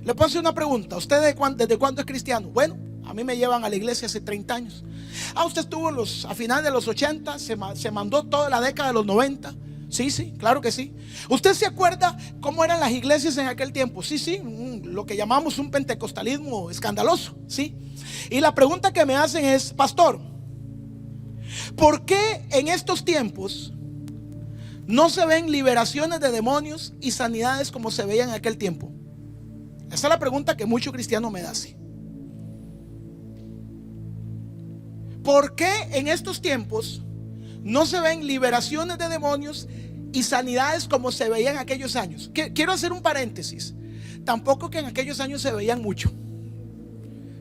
le puedo hacer una pregunta. ¿Usted desde cuándo es cristiano? Bueno, a mí me llevan a la iglesia hace 30 años. Usted estuvo a finales de los 80, se mandó toda la década de los 90. Sí, claro que sí. ¿Usted se acuerda cómo eran las iglesias en aquel tiempo? Sí, lo que llamamos un pentecostalismo escandaloso. Sí. Y la pregunta que me hacen es: pastor, ¿por qué en estos tiempos no se ven liberaciones de demonios y sanidades como se veían en aquel tiempo? Esa es la pregunta que muchos cristianos me hacen. ¿Por qué en estos tiempos no se ven liberaciones de demonios y sanidades como se veían en aquellos años? Quiero hacer un paréntesis. Tampoco que en aquellos años se veían mucho.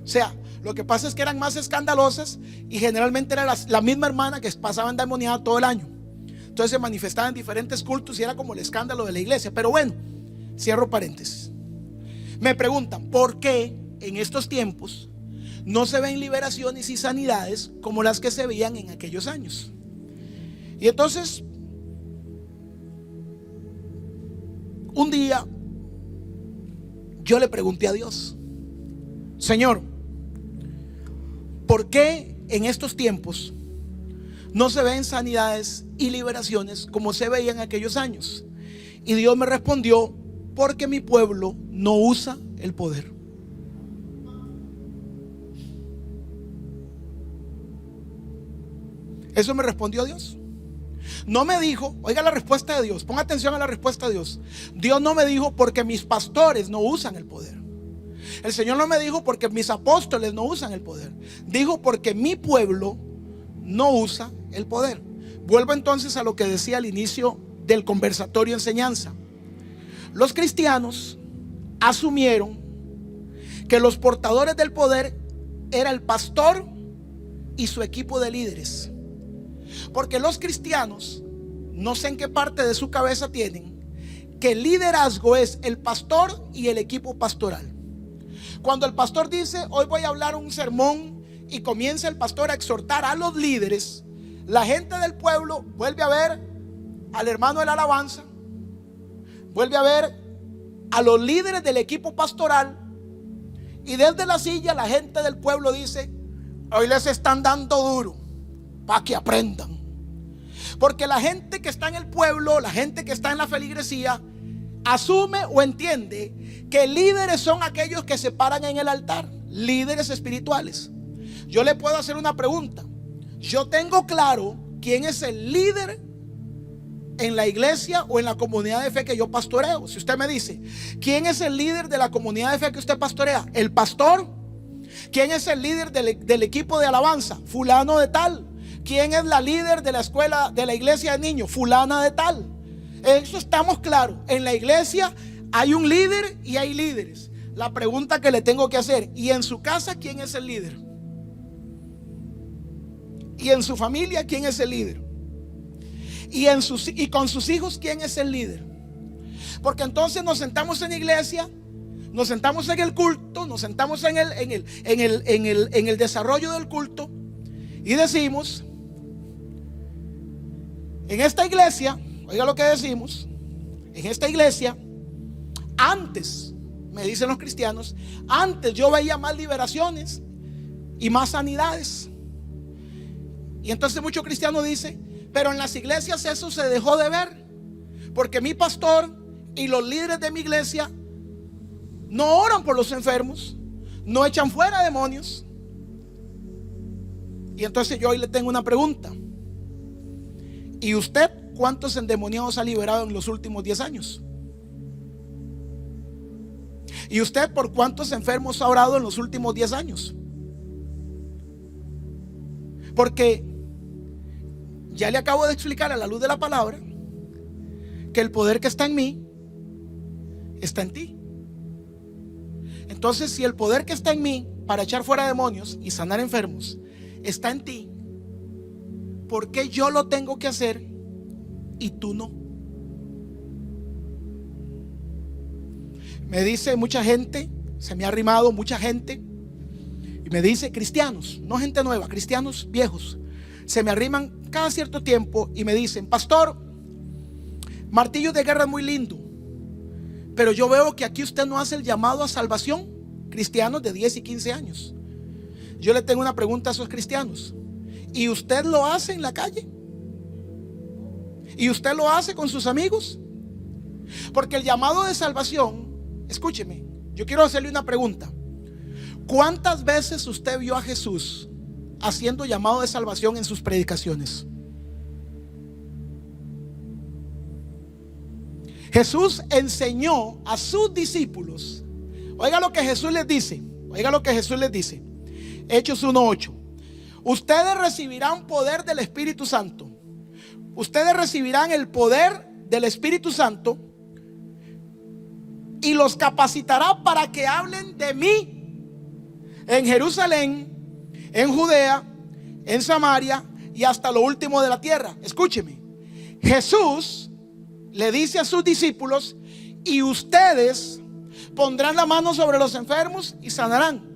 O sea, lo que pasa es que eran más escandalosas y generalmente era la misma hermana que pasaba endemoniada todo el año. Entonces se manifestaba en diferentes cultos y era como el escándalo de la iglesia. Pero bueno, cierro paréntesis. Me preguntan: ¿por qué en estos tiempos no se ven liberaciones y sanidades como las que se veían en aquellos años? Y entonces, un día yo le pregunté a Dios: Señor, ¿por qué en estos tiempos no se ven sanidades y liberaciones como se veían en aquellos años? Y Dios me respondió: porque mi pueblo no usa el poder. Eso me respondió Dios. No me dijo, oiga la respuesta de Dios, ponga atención a la respuesta de Dios. Dios no me dijo: porque mis pastores no usan el poder. El Señor no me dijo: porque mis apóstoles no usan el poder. Dijo: porque mi pueblo no usa el poder. Vuelvo entonces a lo que decía al inicio del conversatorio enseñanza. Los cristianos asumieron que los portadores del poder era el pastor y su equipo de líderes. Porque los cristianos, no sé en qué parte de su cabeza tienen que el liderazgo es el pastor y el equipo pastoral. Cuando el pastor dice: hoy voy a hablar un sermón, y comienza el pastor a exhortar a los líderes, la gente del pueblo vuelve a ver al hermano de la alabanza, vuelve a ver a los líderes del equipo pastoral, y desde la silla la gente del pueblo dice: hoy les están dando duro para que aprendan. Porque la gente que está en el pueblo, la gente que está en la feligresía, asume o entiende que líderes son aquellos que se paran en el altar, líderes espirituales. Yo le puedo hacer una pregunta. Yo tengo claro quién es el líder en la iglesia o en la comunidad de fe que yo pastoreo. Si usted me dice: ¿quién es el líder de la comunidad de fe que usted pastorea? El pastor. ¿Quién es el líder del equipo de alabanza? Fulano de tal. ¿Quién es la líder de la escuela, de la iglesia de niños? Fulana de tal. Eso estamos claros. En la iglesia hay un líder y hay líderes. La pregunta que le tengo que hacer: ¿y en su casa quién es el líder? ¿Y en su familia quién es el líder? ¿Y con sus hijos quién es el líder? Porque entonces nos sentamos en la iglesia, nos sentamos en el culto, nos sentamos en el desarrollo del culto, y decimos: en esta iglesia, oiga lo que decimos, en esta iglesia, antes, me dicen los cristianos, antes yo veía más liberaciones y más sanidades. Y entonces muchos cristianos dicen: pero en las iglesias eso se dejó de ver, porque mi pastor y los líderes de mi iglesia no oran por los enfermos, no echan fuera demonios. Y entonces yo hoy le tengo una pregunta: ¿y usted cuántos endemoniados ha liberado en los últimos 10 años? ¿Y usted por cuántos enfermos ha orado en los últimos 10 años? Porque ya le acabo de explicar a la luz de la palabra que el poder que está en mí está en ti. Entonces, si el poder que está en mí para echar fuera demonios y sanar enfermos está en ti, ¿por qué yo lo tengo que hacer y tú no? Me dice mucha gente, se me ha arrimado mucha gente y me dice: cristianos, no gente nueva, cristianos viejos, se me arriman cada cierto tiempo y me dicen: pastor, martillo de guerra es muy lindo, pero yo veo que aquí usted no hace el llamado a salvación. Cristianos de 10 y 15 años. Yo le tengo una pregunta a esos cristianos: ¿y usted lo hace en la calle? ¿Y usted lo hace con sus amigos? Porque el llamado de salvación, escúcheme, yo quiero hacerle una pregunta: ¿cuántas veces usted vio a Jesús haciendo llamado de salvación en sus predicaciones? Jesús enseñó a sus discípulos. Oiga lo que Jesús les dice. Oiga lo que Jesús les dice. Hechos 1:8. Ustedes recibirán poder del Espíritu Santo. Ustedes recibirán el poder del Espíritu Santo y los capacitará para que hablen de mí en Jerusalén, en Judea, en Samaria y hasta lo último de la tierra. Escúcheme. Jesús le dice a sus discípulos: y ustedes pondrán la mano sobre los enfermos y sanarán.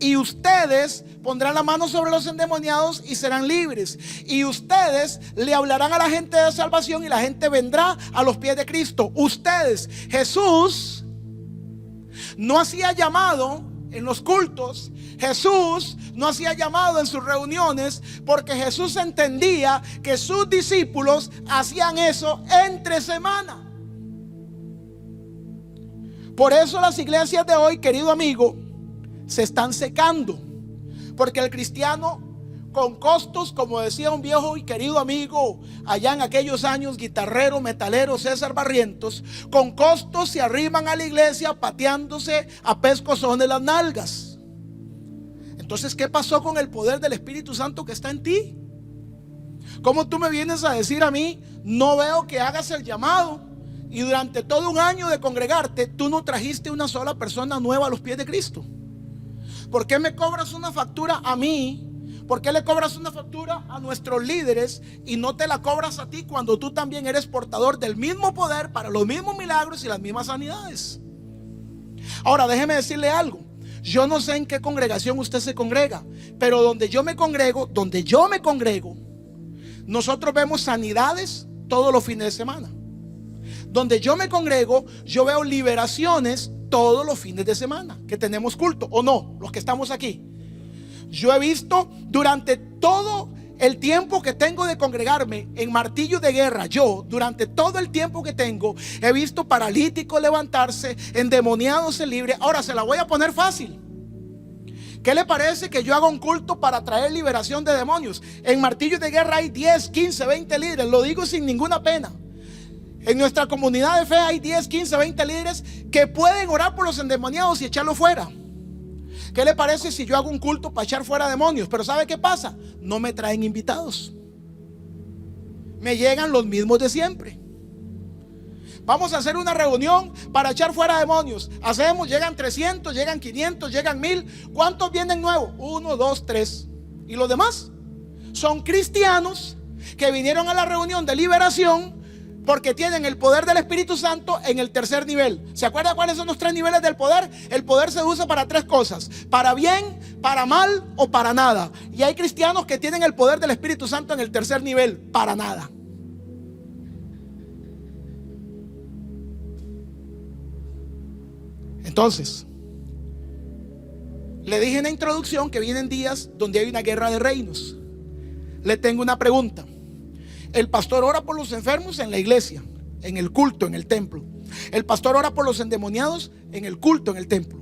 Y ustedes pondrán la mano sobre los endemoniados y serán libres. Y ustedes le hablarán a la gente de salvación y la gente vendrá a los pies de Cristo. Ustedes, Jesús no hacía llamado en los cultos, Jesús no hacía llamado en sus reuniones, porque Jesús entendía que sus discípulos hacían eso entre semana. Por eso las iglesias de hoy, querido amigo, se están secando, porque el cristiano con costos, como decía un viejo y querido amigo allá en aquellos años, guitarrero, metalero César Barrientos, con costos se arriman a la iglesia pateándose a pescozones las nalgas. Entonces, ¿qué pasó con el poder del Espíritu Santo que está en ti? ¿Cómo tú me vienes a decir a mí, no veo que hagas el llamado, y durante todo un año de congregarte tú no trajiste una sola persona nueva a los pies de Cristo? ¿Por qué me cobras una factura a mí? ¿Por qué le cobras una factura a nuestros líderes y no te la cobras a ti cuando tú también eres portador del mismo poder para los mismos milagros y las mismas sanidades? Ahora, déjeme decirle algo. Yo no sé en qué congregación usted se congrega, pero donde yo me congrego, nosotros vemos sanidades todos los fines de semana. Donde yo me congrego, yo veo liberaciones todos los fines de semana que tenemos culto, ¿o no? Los que estamos aquí. Yo he visto durante todo el tiempo que tengo de congregarme en Martillo de Guerra, durante todo el tiempo que tengo, he visto paralíticos levantarse, endemoniados se libre. Ahora se la voy a poner fácil. ¿Qué le parece que yo haga un culto para traer liberación de demonios? En Martillo de Guerra hay 10, 15, 20 líderes, lo digo sin ninguna pena. En nuestra comunidad de fe hay 10, 15, 20 líderes que pueden orar por los endemoniados y echarlos fuera. ¿Qué le parece si yo hago un culto para echar fuera demonios? Pero ¿sabe qué pasa? No me traen invitados. Me llegan los mismos de siempre. Vamos a hacer una reunión para echar fuera demonios. Llegan 300, llegan 500, llegan 1000. ¿Cuántos vienen nuevos? 1, 2, 3. ¿Y los demás? Son cristianos que vinieron a la reunión de liberación porque tienen el poder del Espíritu Santo en el tercer nivel. ¿Se acuerdan cuáles son los 3 niveles del poder? El poder se usa para 3 cosas: para bien, para mal o para nada. Y hay cristianos que tienen el poder del Espíritu Santo en el tercer nivel: para nada. Entonces, le dije en la introducción que vienen días donde hay una guerra de reinos. Le tengo una pregunta. El pastor ora por los enfermos en la iglesia, en el culto, en el templo. El pastor ora por los endemoniados en el culto, en el templo.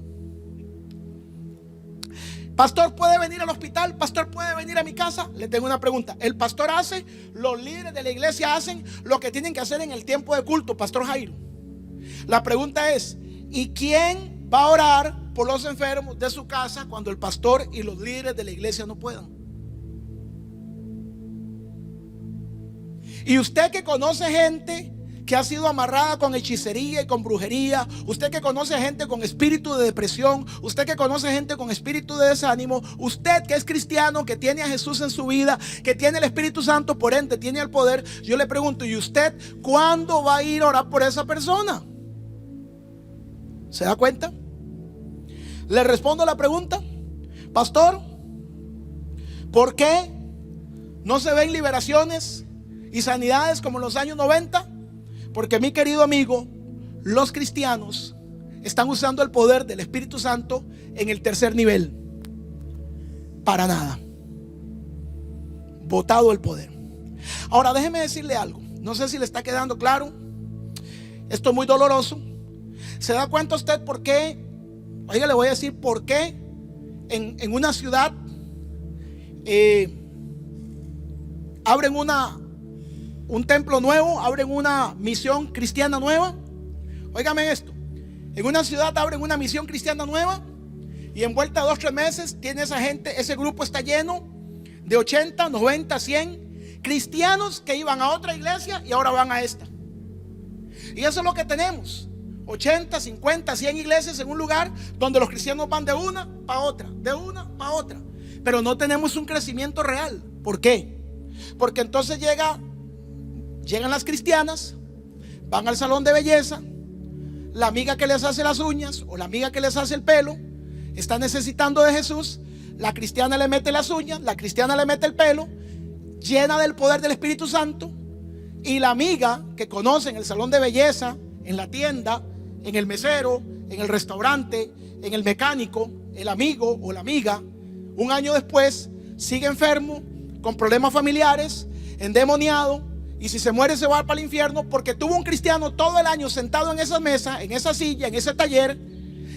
Pastor, ¿puede venir al hospital? Pastor, ¿puede venir a mi casa? Le tengo una pregunta. El pastor hace, los líderes de la iglesia hacen lo que tienen que hacer en el tiempo de culto, Pastor Jairo. La pregunta es, ¿y quién va a orar por los enfermos de su casa cuando el pastor y los líderes de la iglesia no puedan? Y usted que conoce gente que ha sido amarrada con hechicería y con brujería, usted que conoce gente con espíritu de depresión, usted que conoce gente con espíritu de desánimo, usted que es cristiano, que tiene a Jesús en su vida, que tiene el Espíritu Santo, por ende tiene el poder, yo le pregunto, ¿y usted cuándo va a ir a orar por esa persona? ¿Se da cuenta? Le respondo la pregunta. Pastor, ¿por qué no se ven liberaciones y sanidades como en los años 90? Porque, mi querido amigo, los cristianos están usando el poder del Espíritu Santo en el tercer nivel. Para nada. Botado el poder. Ahora déjeme decirle algo. No sé si le está quedando claro. Esto es muy doloroso. ¿Se da cuenta usted por qué? Oiga, le voy a decir por qué en una ciudad abren un templo nuevo, abren una misión cristiana nueva. Óigame esto. En una ciudad abren una misión cristiana nueva y en vuelta de 2 o 3 meses tiene esa gente, ese grupo está lleno de 80, 90, 100 cristianos que iban a otra iglesia y ahora van a esta. Y eso es lo que tenemos: 80, 50, 100 iglesias en un lugar donde los cristianos van de una para otra, de una para otra. Pero no tenemos un crecimiento real. ¿Por qué? Porque entonces llegan las cristianas, van al salón de belleza, la amiga que les hace las uñas o la amiga que les hace el pelo está necesitando de Jesús. La cristiana le mete las uñas, la cristiana le mete el pelo, llena del poder del Espíritu Santo. Y la amiga que conoce en el salón de belleza, en la tienda, en el mesero, en el restaurante, en el mecánico, el amigo o la amiga, un año después sigue enfermo, con problemas familiares, endemoniado, y si se muere se va para el infierno porque tuvo un cristiano todo el año sentado en esa mesa, en esa silla, en ese taller,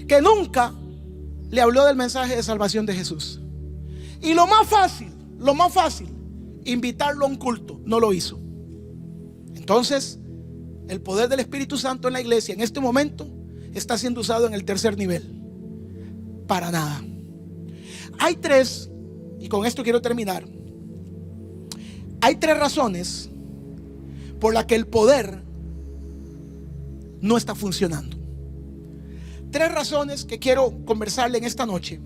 que nunca le habló del mensaje de salvación de Jesús. Y lo más fácil, invitarlo a un culto, no lo hizo. Entonces, el poder del Espíritu Santo en la iglesia en este momento está siendo usado en el tercer nivel. Para nada. Hay tres, y con esto quiero terminar. Hay tres razones por las que el poder no está funcionando. Tres razones que quiero conversarle en esta noche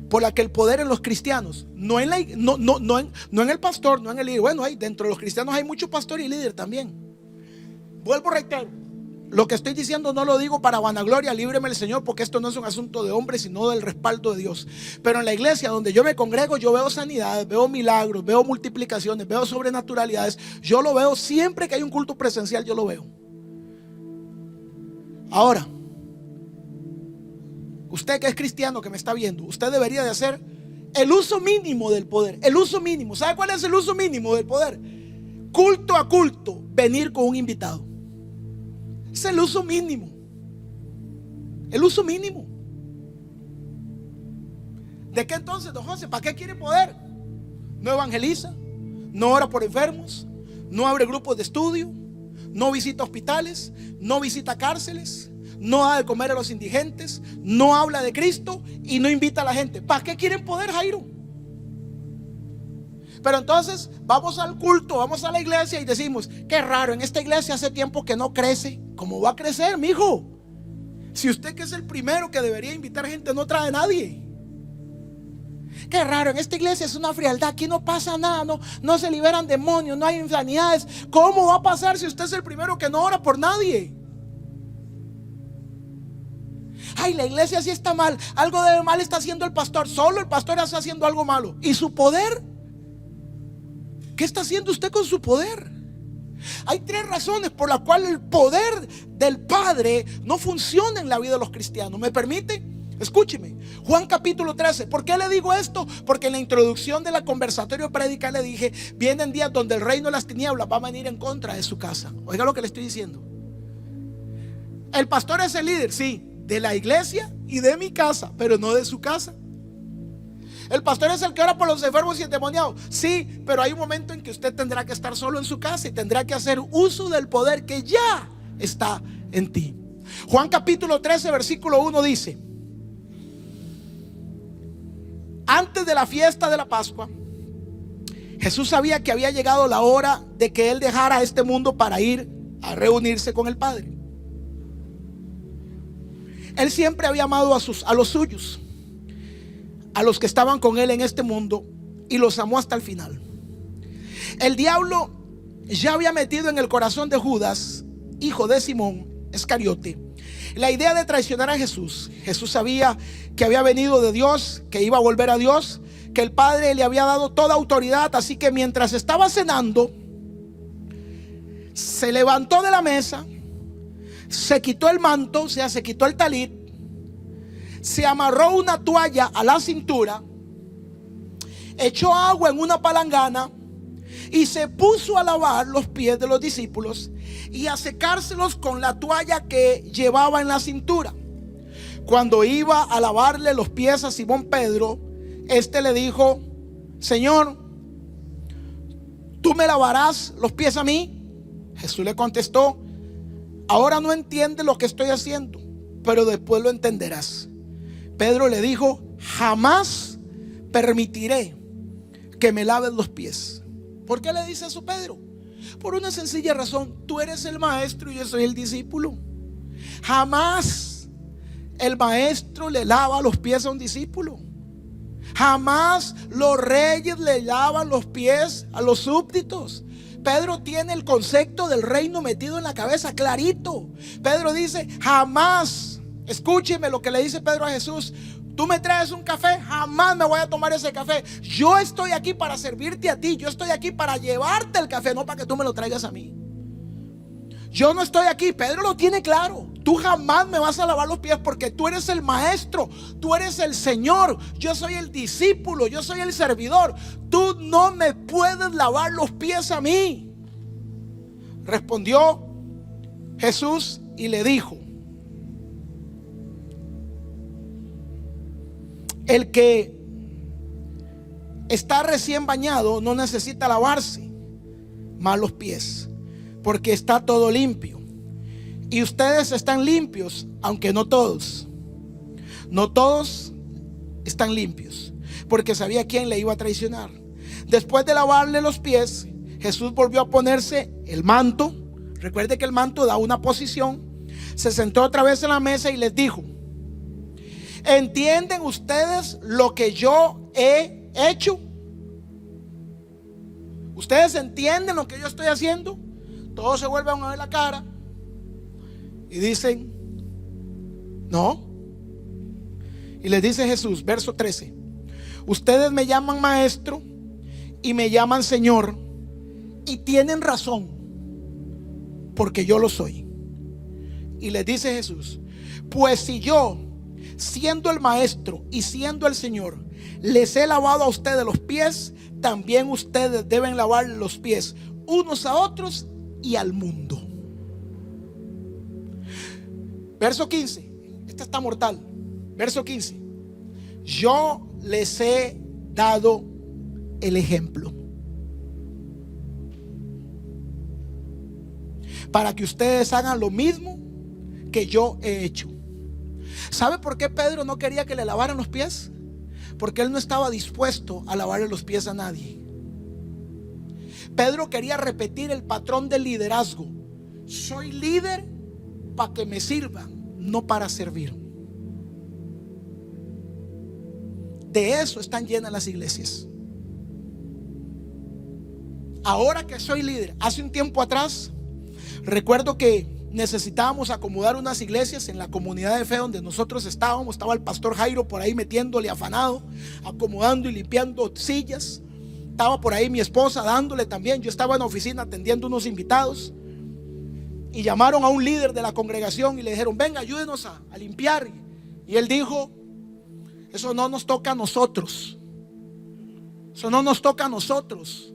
por las que el poder en los cristianos, no en el pastor, no en el líder. Bueno, dentro de los cristianos hay mucho pastor y líder también. Vuelvo a reiterar, lo que estoy diciendo no lo digo para vanagloria, líbreme el Señor, porque esto no es un asunto de hombre, sino del respaldo de Dios. Pero en la iglesia donde yo me congrego, yo veo sanidades, veo milagros, veo multiplicaciones, veo sobrenaturalidades. Yo lo veo siempre que hay un culto presencial, yo lo veo. Ahora, usted que es cristiano, que me está viendo, usted debería de hacer el uso mínimo del poder. El uso mínimo. ¿Sabe cuál es el uso mínimo del poder? Culto a culto, venir con un invitado. Es el uso mínimo. El uso mínimo. ¿De qué entonces, don José? ¿Para qué quiere poder? No evangeliza, no ora por enfermos, no abre grupos de estudio, no visita hospitales, no visita cárceles, no da de comer a los indigentes, no habla de Cristo y no invita a la gente. ¿Para qué quieren poder, Jairo? Pero entonces vamos al culto, vamos a la iglesia y decimos: qué raro, en esta iglesia hace tiempo que no crece. ¿Cómo va a crecer, mijo? Si usted, que es el primero que debería invitar gente, no trae a nadie. Qué raro, en esta iglesia es una frialdad, aquí no pasa nada, no se liberan demonios, no hay insanidades. ¿Cómo va a pasar si usted es el primero que no ora por nadie? Ay, la iglesia sí está mal, algo de mal está haciendo el pastor. Solo el pastor está haciendo algo malo. ¿Y su poder? ¿Qué está haciendo usted con su poder? Hay tres razones por las cuales el poder del Padre no funciona en la vida de los cristianos. ¿Me permite? Escúcheme, Juan capítulo 13. ¿Por qué le digo esto? Porque en la introducción de la conversatorio prédica le dije: vienen días donde el reino de las tinieblas va a venir en contra de su casa. Oiga lo que le estoy diciendo. El pastor es el líder, sí, de la iglesia y de mi casa, pero no de su casa. El pastor es el que ora por los enfermos y endemoniados, sí, pero hay un momento en que usted tendrá que estar solo en su casa y tendrá que hacer uso del poder que ya está en ti. Juan capítulo 13 versículo 1 dice: antes de la fiesta de la Pascua, Jesús sabía que había llegado la hora de que Él dejara este mundo para ir a reunirse con el Padre. Él siempre había amado a los suyos, a los que estaban con Él en este mundo, y los amó hasta el final. El diablo ya había metido en el corazón de Judas, hijo de Simón Iscariote, la idea de traicionar a Jesús. Jesús sabía que había venido de Dios, que iba a volver a Dios, que el Padre le había dado toda autoridad. Así que mientras estaba cenando, se levantó de la mesa, se quitó el manto, o sea, se quitó el talit, se amarró una toalla a la cintura, echó agua en una palangana y se puso a lavar los pies de los discípulos y a secárselos con la toalla que llevaba en la cintura. Cuando iba a lavarle los pies a Simón Pedro, este le dijo: Señor, ¿tú me lavarás los pies a mí? Jesús le contestó: ahora no entiendes lo que estoy haciendo, pero después lo entenderás. Pedro le dijo: jamás permitiré que me laves los pies. ¿Por qué le dice eso Pedro? Por una sencilla razón: tú eres el maestro y yo soy el discípulo. Jamás el maestro le lava los pies a un discípulo. Jamás los reyes le lavan los pies a los súbditos. Pedro tiene el concepto del reino metido en la cabeza clarito. Pedro dice: jamás, escúcheme lo que le dice Pedro a Jesús: tú me traes un café, jamás me voy a tomar ese café. Yo estoy aquí para servirte a ti. Yo estoy aquí para llevarte el café, no para que tú me lo traigas a mí. Yo no estoy aquí. Pedro lo tiene claro. Tú jamás me vas a lavar los pies porque tú eres el maestro, tú eres el Señor, yo soy el discípulo, yo soy el servidor. Tú no me puedes lavar los pies a mí. Respondió Jesús y le dijo: el que está recién bañado no necesita lavarse más los pies, porque está todo limpio. Y ustedes están limpios, aunque no todos. No todos están limpios, porque sabía quién le iba a traicionar. Después de lavarle los pies, Jesús volvió a ponerse el manto. Recuerde que el manto da una posición. Se sentó otra vez en la mesa y les dijo: ¿entienden ustedes lo que yo he hecho? ¿Ustedes entienden lo que yo estoy haciendo? Todos se vuelven a ver la cara y dicen: no. Y les dice Jesús, verso 13: ustedes me llaman maestro y me llaman Señor, y tienen razón, porque yo lo soy. Y les dice Jesús: pues si yo, siendo el maestro y siendo el Señor, les he lavado a ustedes los pies, también ustedes deben lavar los pies unos a otros y al mundo. Verso 15, esta está mortal. Verso 15: yo les he dado el ejemplo para que ustedes hagan lo mismo que yo he hecho. ¿Sabe por qué Pedro no quería que le lavaran los pies? Porque él no estaba dispuesto a lavarle los pies a nadie. Pedro quería repetir el patrón del liderazgo: soy líder para que me sirvan, no para servir. De eso están llenas las iglesias. Ahora que soy líder, hace un tiempo atrás recuerdo que necesitábamos acomodar unas iglesias en la comunidad de fe donde nosotros estábamos. Estaba el pastor Jairo por ahí metiéndole afanado, acomodando y limpiando sillas. Estaba por ahí mi esposa dándole también. Yo estaba en la oficina atendiendo unos invitados y llamaron a un líder de la congregación y le dijeron: venga, ayúdenos a limpiar. Y él dijo: eso no nos toca a nosotros. Eso no nos toca a nosotros.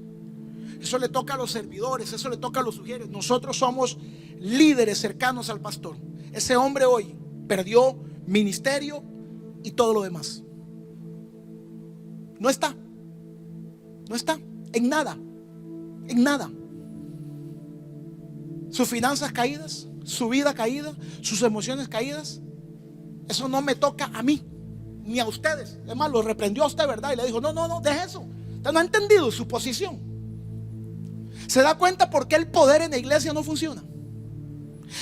Eso le toca a los servidores, eso le toca a los sugieres. Nosotros somos líderes cercanos al pastor. Ese hombre hoy perdió ministerio y todo lo demás. No está en nada, en nada. Sus finanzas caídas, su vida caída, sus emociones caídas. Eso no me toca a mí ni a ustedes. Además, lo reprendió a usted, ¿verdad? Y le dijo: no, deje eso. Usted no ha entendido su posición. ¿Se da cuenta por qué el poder en la iglesia no funciona?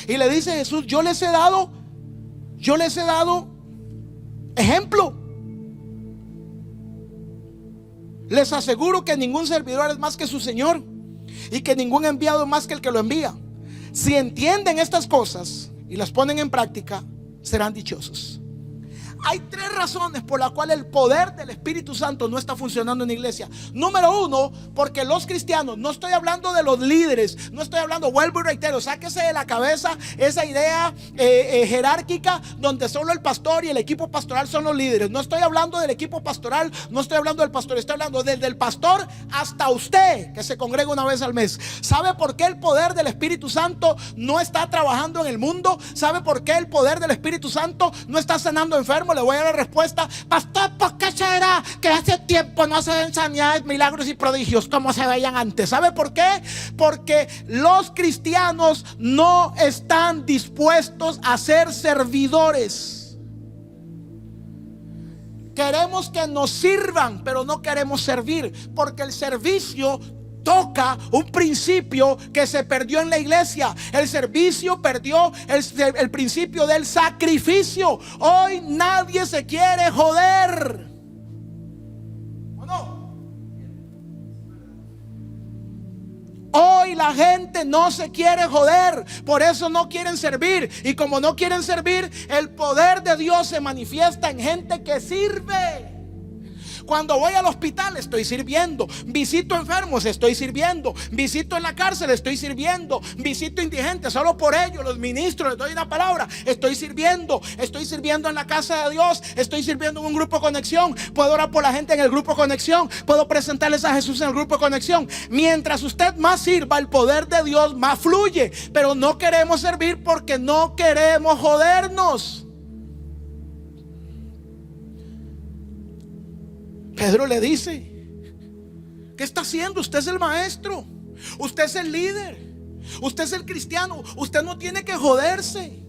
Y le dice Jesús: yo les he dado ejemplo. Les aseguro que ningún servidor es más que su Señor, y que ningún enviado es más que el que lo envía. Si entienden estas cosas y las ponen en práctica, serán dichosos. Hay tres razones por las cuales el poder del Espíritu Santo no está funcionando en la iglesia. Número uno, porque los cristianos, no estoy hablando de los líderes, no estoy hablando, vuelvo y reitero, sáquese de la cabeza esa idea jerárquica donde solo el pastor y el equipo pastoral son los líderes. No estoy hablando del equipo pastoral, no estoy hablando del pastor, estoy hablando desde el pastor hasta usted que se congrega una vez al mes. ¿Sabe por qué el poder del Espíritu Santo no está trabajando en el mundo? ¿Sabe por qué el poder del Espíritu Santo no está sanando enfermos? Le voy a dar la respuesta: pastor, ¿por qué será que hace tiempo no se ven sanidades, milagros y prodigios como se veían antes? ¿Sabe por qué? Porque los cristianos no están dispuestos a ser servidores. Queremos que nos sirvan, pero no queremos servir, porque el servicio toca un principio que se perdió en la iglesia. El servicio perdió el principio del sacrificio. Hoy nadie se quiere joder, ¿o no? Hoy la gente no se quiere joder, por eso no quieren servir. Y como no quieren servir, el poder de Dios se manifiesta en gente que sirve. Cuando voy al hospital estoy sirviendo. Visito enfermos, estoy sirviendo. Visito en la cárcel, estoy sirviendo. Visito indigentes, solo por ellos los ministros, les doy una palabra, estoy sirviendo. Estoy sirviendo en la casa de Dios, estoy sirviendo en un grupo conexión. Puedo orar por la gente en el grupo conexión, puedo presentarles a Jesús en el grupo conexión. Mientras usted más sirva, el poder de Dios más fluye. Pero no queremos servir porque no queremos jodernos. Pedro le dice: ¿qué está haciendo? Usted es el maestro, usted es el líder, usted es el cristiano, usted no tiene que joderse.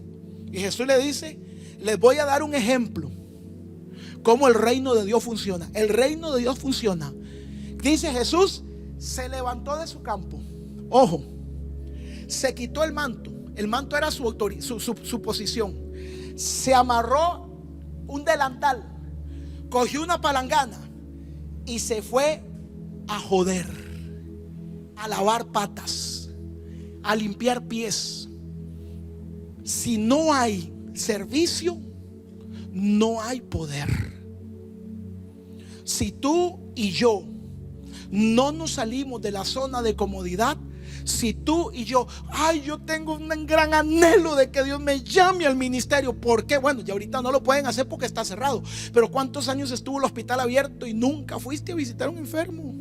Y Jesús le dice: les voy a dar un ejemplo cómo el reino de Dios funciona. El reino de Dios funciona. Dice Jesús: se levantó de su campo. Ojo, se quitó el manto. El manto era su posición. Se amarró un delantal, cogió una palangana y se fue a joder, a lavar patas, a limpiar pies. Si no hay servicio, no hay poder. Si tú y yo no nos salimos de la zona de comodidad, si tú y yo, yo tengo un gran anhelo de que Dios me llame al ministerio. ¿Por qué? Bueno, ya ahorita no lo pueden hacer porque está cerrado. Pero ¿cuántos años estuvo el hospital abierto y nunca fuiste a visitar a un enfermo?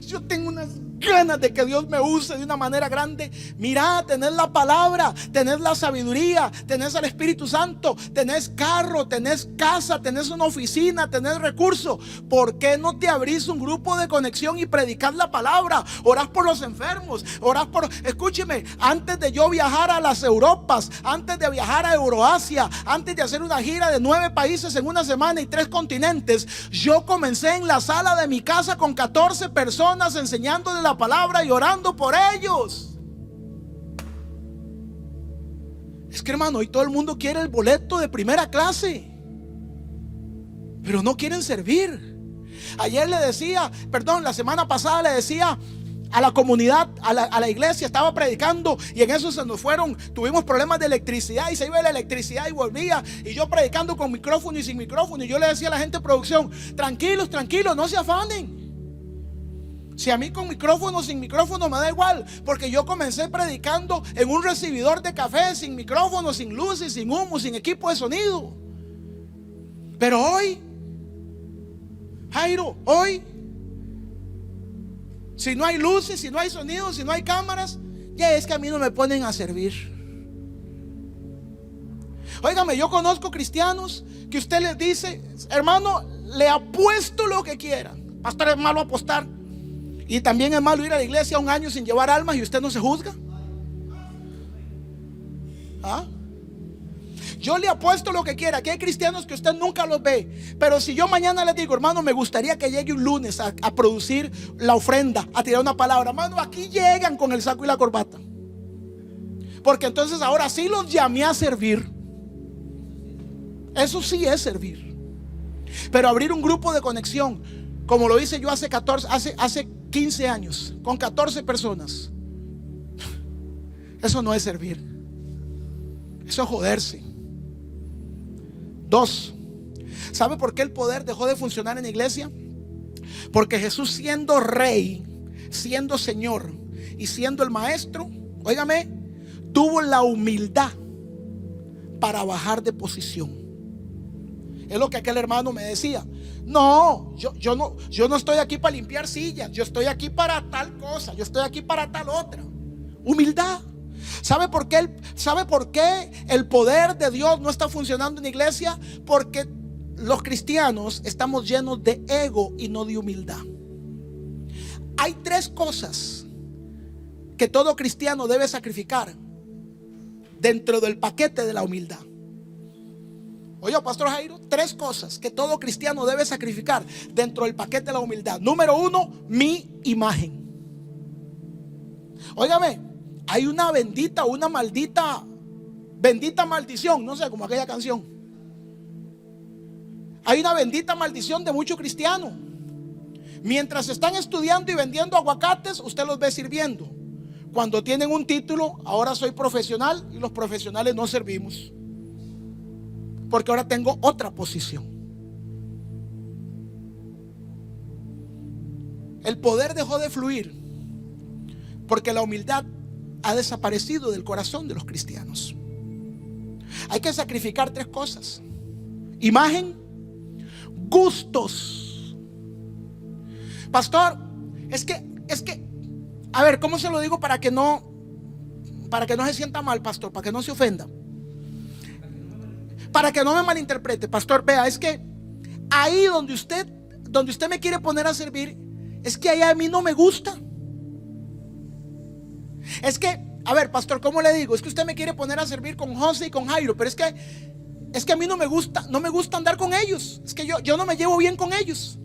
Yo tengo unas ganas de que Dios me use de una manera grande. Mira, tenés la palabra, tenés la sabiduría, tenés al Espíritu Santo, tenés carro, tenés casa, tenés una oficina, tenés recursos. ¿Por qué no te abrís un grupo de conexión y predicás la palabra? Orás por los enfermos, orás por... Escúcheme, antes de yo viajar a las Europas, antes de viajar a Euroasia, antes de hacer una gira de 9 países en una semana y 3 continentes, yo comencé en la sala de mi casa con 14 personas enseñándoles la palabra y orando por ellos. Es que, hermano, hoy todo el mundo quiere el boleto de primera clase, pero no quieren servir. Ayer le decía, la semana pasada le decía a la comunidad, a la iglesia, estaba predicando y en eso se nos fueron, tuvimos problemas de electricidad y se iba la electricidad y volvía, y yo predicando con micrófono y sin micrófono, y yo le decía a la gente de producción: tranquilos, no se afanen. Si a mí con micrófono, sin micrófono me da igual, porque yo comencé predicando en un recibidor de café, sin micrófono, sin luces, sin humo, sin equipo de sonido. Pero hoy, Jairo, hoy, si no hay luces, si no hay sonido, si no hay cámaras, ya es que a mí no me ponen a servir. Óigame, yo conozco cristianos que usted les dice: hermano, le apuesto lo que quiera. Pastor, es malo apostar. Y también es malo ir a la iglesia 1 año sin llevar almas y usted no se juzga. Yo le apuesto lo que quiera, que hay cristianos que usted nunca los ve. Pero si yo mañana les digo: hermano, me gustaría que llegue un lunes a producir la ofrenda, a tirar una palabra, hermano, aquí llegan con el saco y la corbata. Porque entonces ahora sí los llamé a servir. Eso sí es servir. Pero abrir un grupo de conexión, como lo hice yo hace 15 años, con 14 personas, eso no es servir. Eso es joderse. 2. ¿Sabe por qué el poder dejó de funcionar en la iglesia? Porque Jesús, siendo rey, siendo Señor y siendo el maestro, óigame, tuvo la humildad para bajar de posición. Es lo que aquel hermano me decía: no, yo no estoy aquí para limpiar sillas, yo estoy aquí para tal cosa, yo estoy aquí para tal otra. Humildad. ¿Sabe por qué el poder de Dios no está funcionando en la iglesia? Porque los cristianos estamos llenos de ego y no de humildad. Hay 3 cosas que todo cristiano debe sacrificar dentro del paquete de la humildad. Oye, Pastor Jairo, 3 cosas que todo cristiano debe sacrificar dentro del paquete de la humildad. Número 1, mi imagen. Óigame, hay una bendita maldición, no sé, como aquella canción. Hay una bendita maldición de muchos cristianos. Mientras están estudiando y vendiendo aguacates, usted los ve sirviendo. Cuando tienen un título, ahora soy profesional, y los profesionales no servimos, porque ahora tengo otra posición. El poder dejó de fluir porque la humildad ha desaparecido del corazón de los cristianos. Hay que sacrificar 3 cosas: imagen, gustos. Pastor, es que, a ver, ¿cómo se lo digo para que no se sienta mal, pastor? Para que no se ofenda. Para que no me malinterprete, pastor. Vea, es que ahí donde usted me quiere poner a servir, es que ahí a mí no me gusta. Es que, a ver, pastor, ¿cómo le digo? Es que usted me quiere poner a servir con José y con Jairo, pero es que a mí no me gusta andar con ellos. Es que yo no me llevo bien con ellos.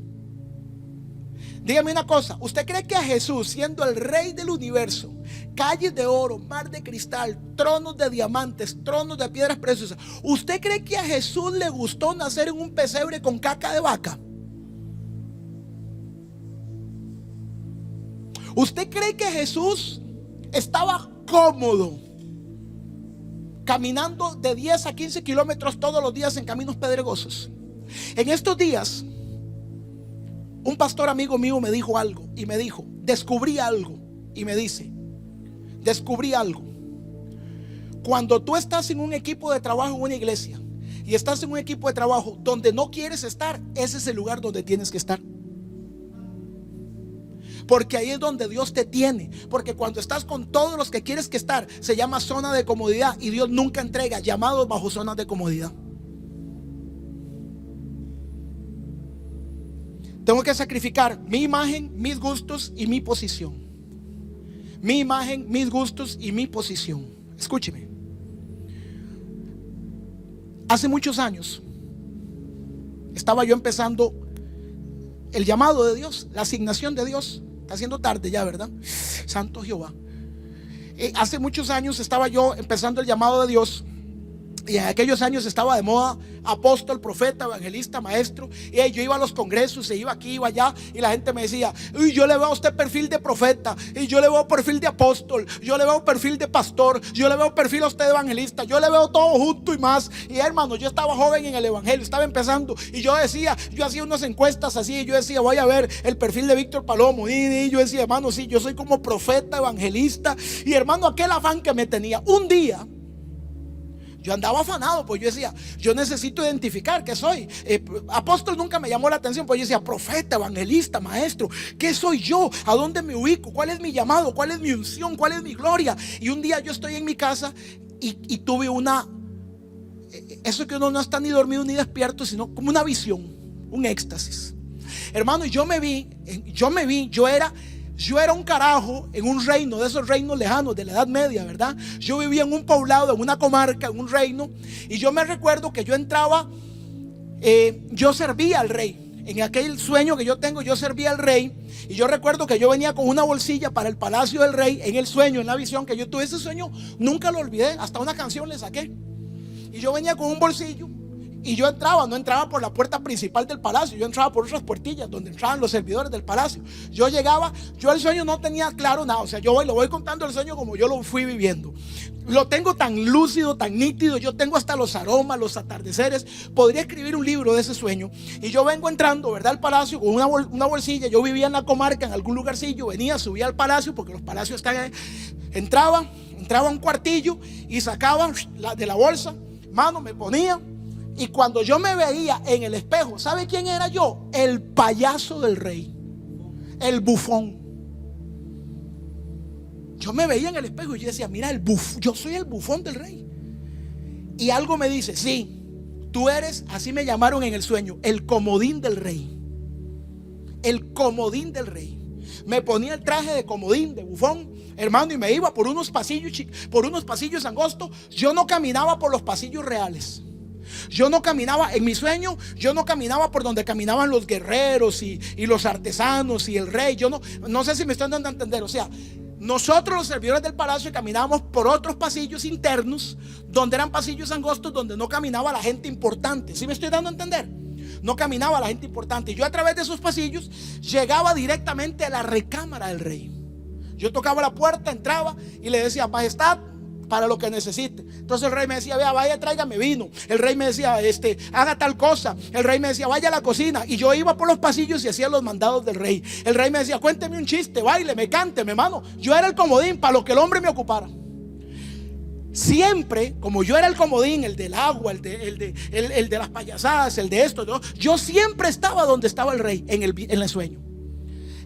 Dígame una cosa: ¿usted cree que a Jesús, siendo el rey del universo, calles de oro, mar de cristal, tronos de diamantes, tronos de piedras preciosas, usted cree que a Jesús le gustó nacer en un pesebre con caca de vaca? ¿Usted cree que Jesús estaba cómodo caminando de 10 a 15 kilómetros todos los días en caminos pedregosos? En estos días, un pastor amigo mío me dijo algo y me dijo: descubrí algo. Y me dice: descubrí algo. Cuando tú estás en un equipo de trabajo en una iglesia y estás en un equipo de trabajo donde no quieres estar, ese es el lugar donde tienes que estar. Porque ahí es donde Dios te tiene. Porque cuando estás con todos los que quieres que estar, se llama zona de comodidad. Y Dios nunca entrega llamados bajo zonas de comodidad. Tengo que sacrificar mi imagen, mis gustos y mi posición. Mi imagen, mis gustos y mi posición. Escúcheme. Hace muchos años estaba yo empezando el llamado de Dios, la asignación de Dios. Está haciendo tarde ya, ¿verdad? Santo Jehová. Hace muchos años estaba yo empezando el llamado de Dios. Y en aquellos años estaba de moda apóstol, profeta, evangelista, maestro. Y yo iba a los congresos, se iba aquí, iba allá, y la gente me decía: uy, yo le veo a usted perfil de profeta, y yo le veo perfil de apóstol, yo le veo perfil de pastor, yo le veo perfil a usted de evangelista, yo le veo todo junto y más. Y hermano, yo estaba joven en el evangelio, estaba empezando, y yo hacía unas encuestas así, y yo decía: voy a ver el perfil de Víctor Palomo. Y yo decía: hermano, sí, yo soy como profeta, evangelista. Y hermano, aquel afán que me tenía. Un día yo andaba afanado, pues yo decía: yo necesito identificar qué soy. Apóstol nunca me llamó la atención, pues yo decía: profeta, evangelista, maestro, ¿qué soy yo? ¿A dónde me ubico? ¿Cuál es mi llamado? ¿Cuál es mi unción? ¿Cuál es mi gloria? Y un día yo estoy en mi casa y tuve eso que uno no está ni dormido ni despierto, sino como una visión, un éxtasis. Hermano, yo era un carajo en un reino, de esos reinos lejanos de la Edad Media, ¿verdad? Yo vivía en un poblado, en una comarca, en un reino. Y yo me recuerdo que yo entraba, yo servía al rey. En aquel sueño que yo tengo, yo servía al rey. Y yo recuerdo que yo venía con una bolsilla para el palacio del rey. En el sueño, en la visión que yo tuve, ese sueño nunca lo olvidé. Hasta una canción le saqué. Y yo venía con un bolsillo. Y yo no entraba por la puerta principal del palacio, yo entraba por otras puertillas donde entraban los servidores del palacio. Yo llegaba, yo el sueño no tenía claro nada, o sea, lo voy contando el sueño como yo lo fui viviendo. Lo tengo tan lúcido, tan nítido, yo tengo hasta los aromas, los atardeceres. Podría escribir un libro de ese sueño. Y yo vengo entrando, ¿verdad?, al palacio con una bolsilla. Yo vivía en la comarca, en algún lugarcillo, subía al palacio, porque los palacios están ahí. Entraba a un cuartillo y sacaba de la bolsa, mano, me ponía. Y cuando yo me veía en el espejo, ¿sabe quién era yo? El payaso del rey, el bufón. Yo me veía en el espejo y yo decía: mira, yo soy el bufón del rey. Y algo me dice: sí, tú eres, así me llamaron en el sueño, el comodín del rey. El comodín del rey. Me ponía el traje de comodín, de bufón, hermano, y me iba por unos pasillos angostos. Yo no caminaba por los pasillos reales. Yo no caminaba, en mi sueño, yo no caminaba por donde caminaban los guerreros y los artesanos y el rey. Yo no sé si me estoy dando a entender. O sea, nosotros los servidores del palacio caminábamos por otros pasillos internos, donde eran pasillos angostos, donde no caminaba la gente importante. ¿Sí me estoy dando a entender? No caminaba la gente importante. Y yo a través de esos pasillos llegaba directamente a la recámara del rey. Yo tocaba la puerta, entraba y le decía: majestad, para lo que necesite. Entonces el rey me decía, vea, vaya, tráigame vino. El rey me decía, haga tal cosa. El rey me decía, vaya a la cocina. Y yo iba por los pasillos y hacía los mandados del rey. El rey me decía, cuénteme un chiste, baile, cánteme, hermano. Yo era el comodín para lo que el hombre me ocupara. Siempre, como yo era el comodín, el del agua, el de las payasadas, el de esto, ¿no? Yo siempre estaba donde estaba el rey, en el sueño.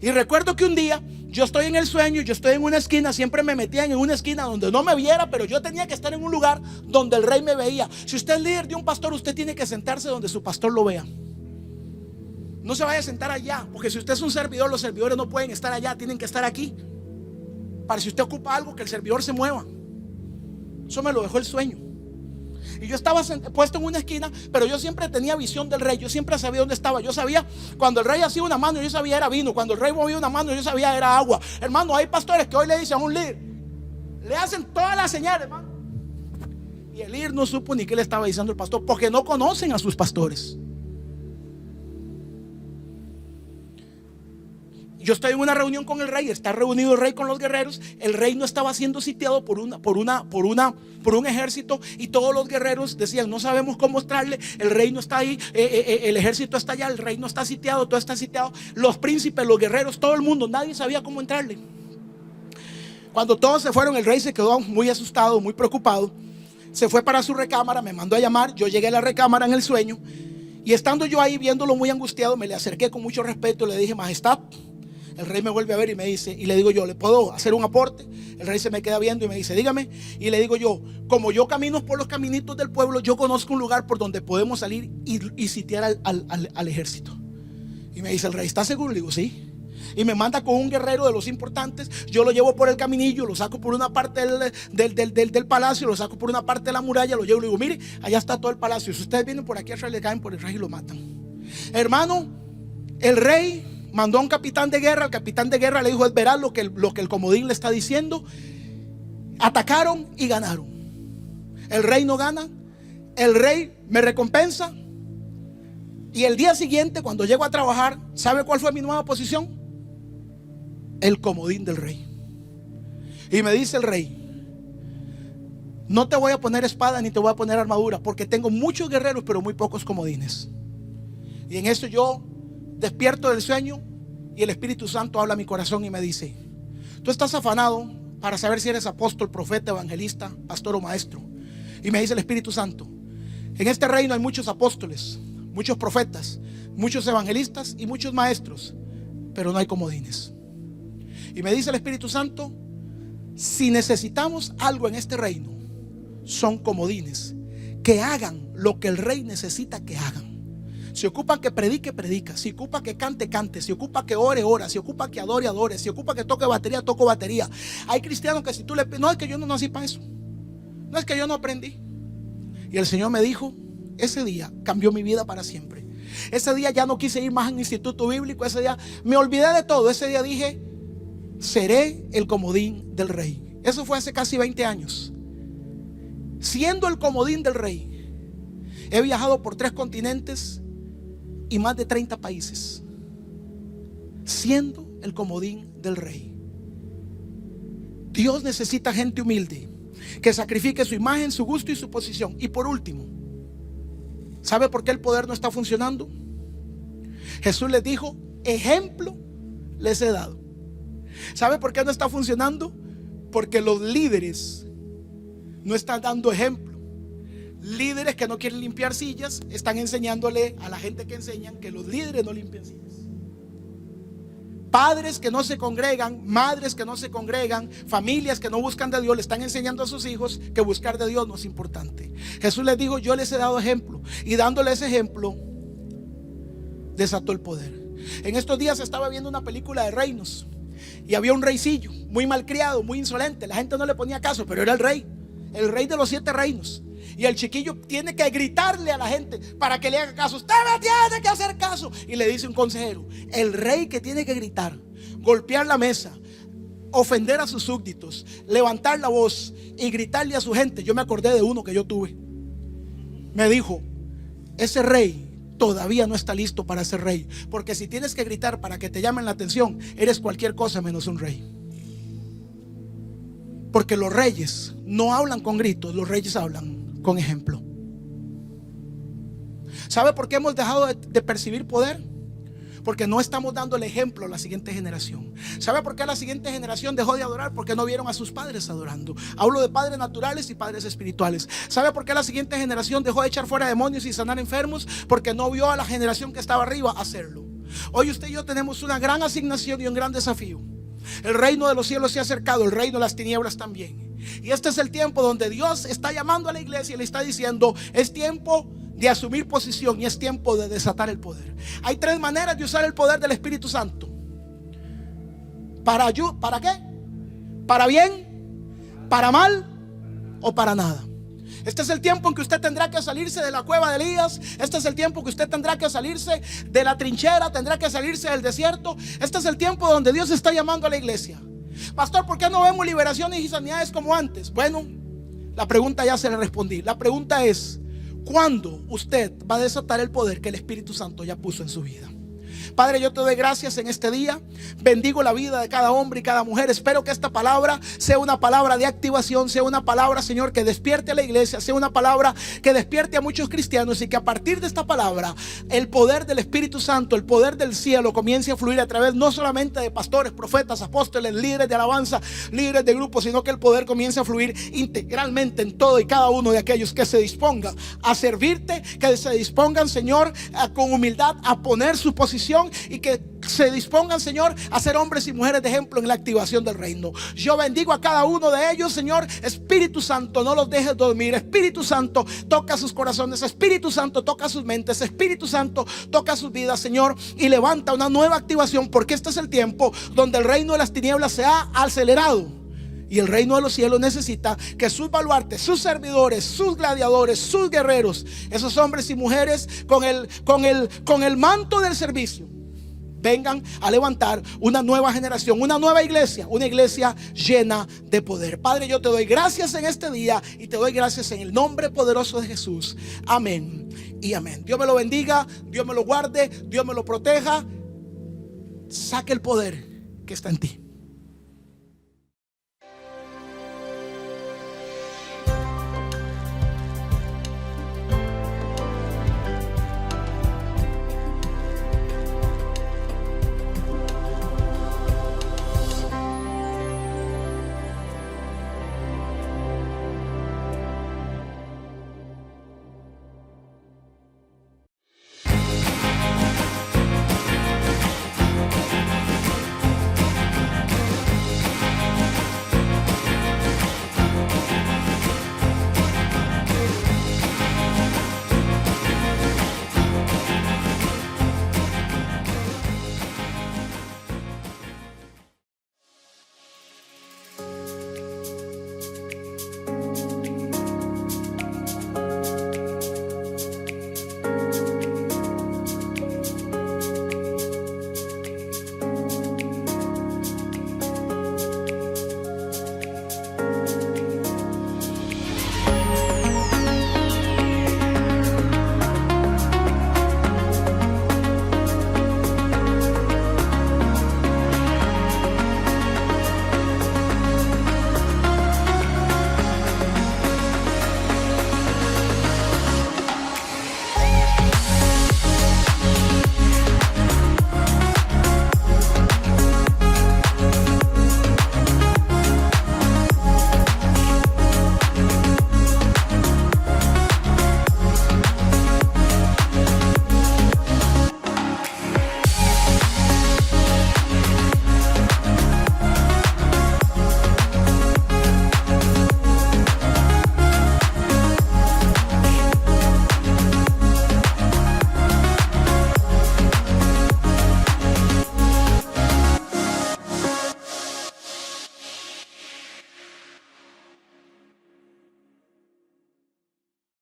Y recuerdo que un día yo estoy en el sueño, yo estoy en una esquina, siempre me metían en una esquina donde no me viera, pero yo tenía que estar en un lugar donde el rey me veía. Si usted es líder de un pastor, usted tiene que sentarse donde su pastor lo vea. No se vaya a sentar allá, porque si usted es un servidor, los servidores no pueden estar allá, tienen que estar aquí. Para si usted ocupa algo, que el servidor se mueva. Eso me lo dejó el sueño. Y yo estaba puesto en una esquina, pero yo siempre tenía visión del rey. Yo siempre sabía dónde estaba. Yo sabía cuando el rey hacía una mano, yo sabía era vino. Cuando el rey movía una mano, yo sabía era agua. Hermano, hay pastores que hoy le dicen a un líder, le hacen todas las señales, hermano. Y el líder no supo ni qué le estaba diciendo el pastor, porque no conocen a sus pastores. Yo estoy en una reunión con el rey, está reunido el rey con los guerreros. El rey no estaba siendo sitiado por un ejército, y todos los guerreros decían, no sabemos cómo entrarle, el rey no está ahí, el ejército está allá, el rey no está sitiado, todo está sitiado. Los príncipes, los guerreros, todo el mundo, nadie sabía cómo entrarle. Cuando todos se fueron, el rey se quedó muy asustado, muy preocupado. Se fue para su recámara, me mandó a llamar. Yo llegué a la recámara en el sueño, y estando yo ahí viéndolo muy angustiado, me le acerqué con mucho respeto y le dije, majestad. El rey me vuelve a ver y me dice, y le digo yo, ¿le puedo hacer un aporte? El rey se me queda viendo y me dice, dígame. Y le digo yo, como yo camino por los caminitos del pueblo, yo conozco un lugar por donde podemos salir y sitiar al ejército. Y me dice el rey, ¿estás seguro? Le digo, sí. Y me manda con un guerrero de los importantes. Yo lo llevo por el caminillo, lo saco por una parte del palacio, lo saco por una parte de la muralla, lo llevo y le digo, mire, allá está todo el palacio. Si ustedes vienen por aquí atrás, le caen por el rey y lo matan. Hermano, el rey mandó a un capitán de guerra. El capitán de guerra le dijo, es veraz lo que el comodín le está diciendo. Atacaron y ganaron. El rey no gana, el rey me recompensa. Y el día siguiente, cuando llego a trabajar, ¿sabe cuál fue mi nueva posición? El comodín del rey. Y me dice el rey, no te voy a poner espada ni te voy a poner armadura, porque tengo muchos guerreros pero muy pocos comodines. Y en eso yo despierto del sueño y el Espíritu Santo habla a mi corazón y me dice, tú estás afanado para saber si eres apóstol, profeta, evangelista, pastor o maestro. Y me dice el Espíritu Santo, en este reino hay muchos apóstoles, muchos profetas, muchos evangelistas y muchos maestros, pero no hay comodines. Y me dice el Espíritu Santo, si necesitamos algo en este reino, son comodines que hagan lo que el rey necesita que hagan. Si ocupa que predique, predica. Si ocupa que cante, cante. Si ocupa que ore, ora. Si ocupa que adore, adore. Si ocupa que toque batería, toco batería. Hay cristianos que si tú le pides, no, es que yo no nací para eso. No, es que yo no aprendí. Y el Señor me dijo, ese día cambió mi vida para siempre. Ese día ya no quise ir más a un instituto bíblico. Ese día me olvidé de todo. Ese día dije, seré el comodín del rey. Eso fue hace casi 20 años. Siendo el comodín del rey, he viajado por 3 continentes y más de 30 países, siendo el comodín del rey. Dios necesita gente humilde que sacrifique su imagen, su gusto y su posición. Y por último, ¿sabe por qué el poder no está funcionando? Jesús les dijo, ejemplo les he dado. ¿Sabe por qué no está funcionando? Porque los líderes no están dando ejemplo. Líderes que no quieren limpiar sillas están enseñándole a la gente que enseñan que los líderes no limpian sillas. Padres que no se congregan, madres que no se congregan, familias que no buscan de Dios, le están enseñando a sus hijos que buscar de Dios no es importante. Jesús les dijo, yo les he dado ejemplo, y dándole ese ejemplo desató el poder. En estos días estaba viendo una película de reinos y había un reycillo muy malcriado, muy insolente. La gente no le ponía caso, pero era el rey de los 7 reinos. Y el chiquillo tiene que gritarle a la gente para que le haga caso. Usted me tiene que hacer caso. Y le dice un consejero, el rey que tiene que gritar, golpear la mesa, ofender a sus súbditos, levantar la voz y gritarle a su gente. Yo me acordé de uno que yo tuve. Me dijo, ese rey todavía no está listo para ser rey, porque si tienes que gritar para que te llamen la atención, eres cualquier cosa menos un rey. Porque los reyes no hablan con gritos, los reyes hablan con ejemplo. ¿Sabe por qué hemos dejado de percibir poder? Porque no estamos dando el ejemplo a la siguiente generación. ¿Sabe por qué la siguiente generación dejó de adorar? Porque no vieron a sus padres adorando. Hablo de padres naturales y padres espirituales. ¿Sabe por qué la siguiente generación dejó de echar fuera demonios y sanar enfermos? Porque no vio a la generación que estaba arriba hacerlo. Hoy usted y yo tenemos una gran asignación y un gran desafío. El reino de los cielos se ha acercado, el reino de las tinieblas también. Y este es el tiempo donde Dios está llamando a la iglesia y le está diciendo: es tiempo de asumir posición y es tiempo de desatar el poder. Hay tres maneras de usar el poder del Espíritu Santo. ¿Para qué? ¿Para bien? ¿Para mal? ¿O para nada? Este es el tiempo en que usted tendrá que salirse de la cueva de Elías. Este es el tiempo que usted tendrá que salirse de la trinchera, tendrá que salirse del desierto. Este es el tiempo donde Dios está llamando a la iglesia. Pastor, ¿por qué no vemos liberaciones y sanidades como antes? Bueno, la pregunta ya se le respondí. La pregunta es: ¿cuándo usted va a desatar el poder que el Espíritu Santo ya puso en su vida? Padre, yo te doy gracias en este día. Bendigo la vida de cada hombre y cada mujer. Espero que esta palabra sea una palabra de activación, sea una palabra, Señor, que despierte a la iglesia, sea una palabra que despierte a muchos cristianos, y que a partir de esta palabra el poder del Espíritu Santo, el poder del cielo comience a fluir a través no solamente de pastores, profetas, apóstoles, líderes de alabanza, líderes de grupos, sino que el poder comience a fluir integralmente en todo y cada uno de aquellos que se dispongan a servirte, que se dispongan, Señor, con humildad a poner su posición, y que se dispongan, Señor, a ser hombres y mujeres de ejemplo en la activación del reino. Yo bendigo a cada uno de ellos, Señor. Espíritu Santo, no los dejes dormir. Espíritu Santo, toca sus corazones. Espíritu Santo, toca sus mentes. Espíritu Santo, toca sus vidas, Señor, y levanta una nueva activación, porque este es el tiempo donde el reino de las tinieblas se ha acelerado. Y el reino de los cielos necesita que sus baluartes, sus servidores, sus gladiadores, sus guerreros, esos hombres y mujeres con el manto del servicio, vengan a levantar una nueva generación, una nueva iglesia, una iglesia llena de poder. Padre, yo te doy gracias en este día y te doy gracias en el nombre poderoso de Jesús. Amén y amén. Dios me lo bendiga, Dios me lo guarde, Dios me lo proteja. Saque el poder que está en ti.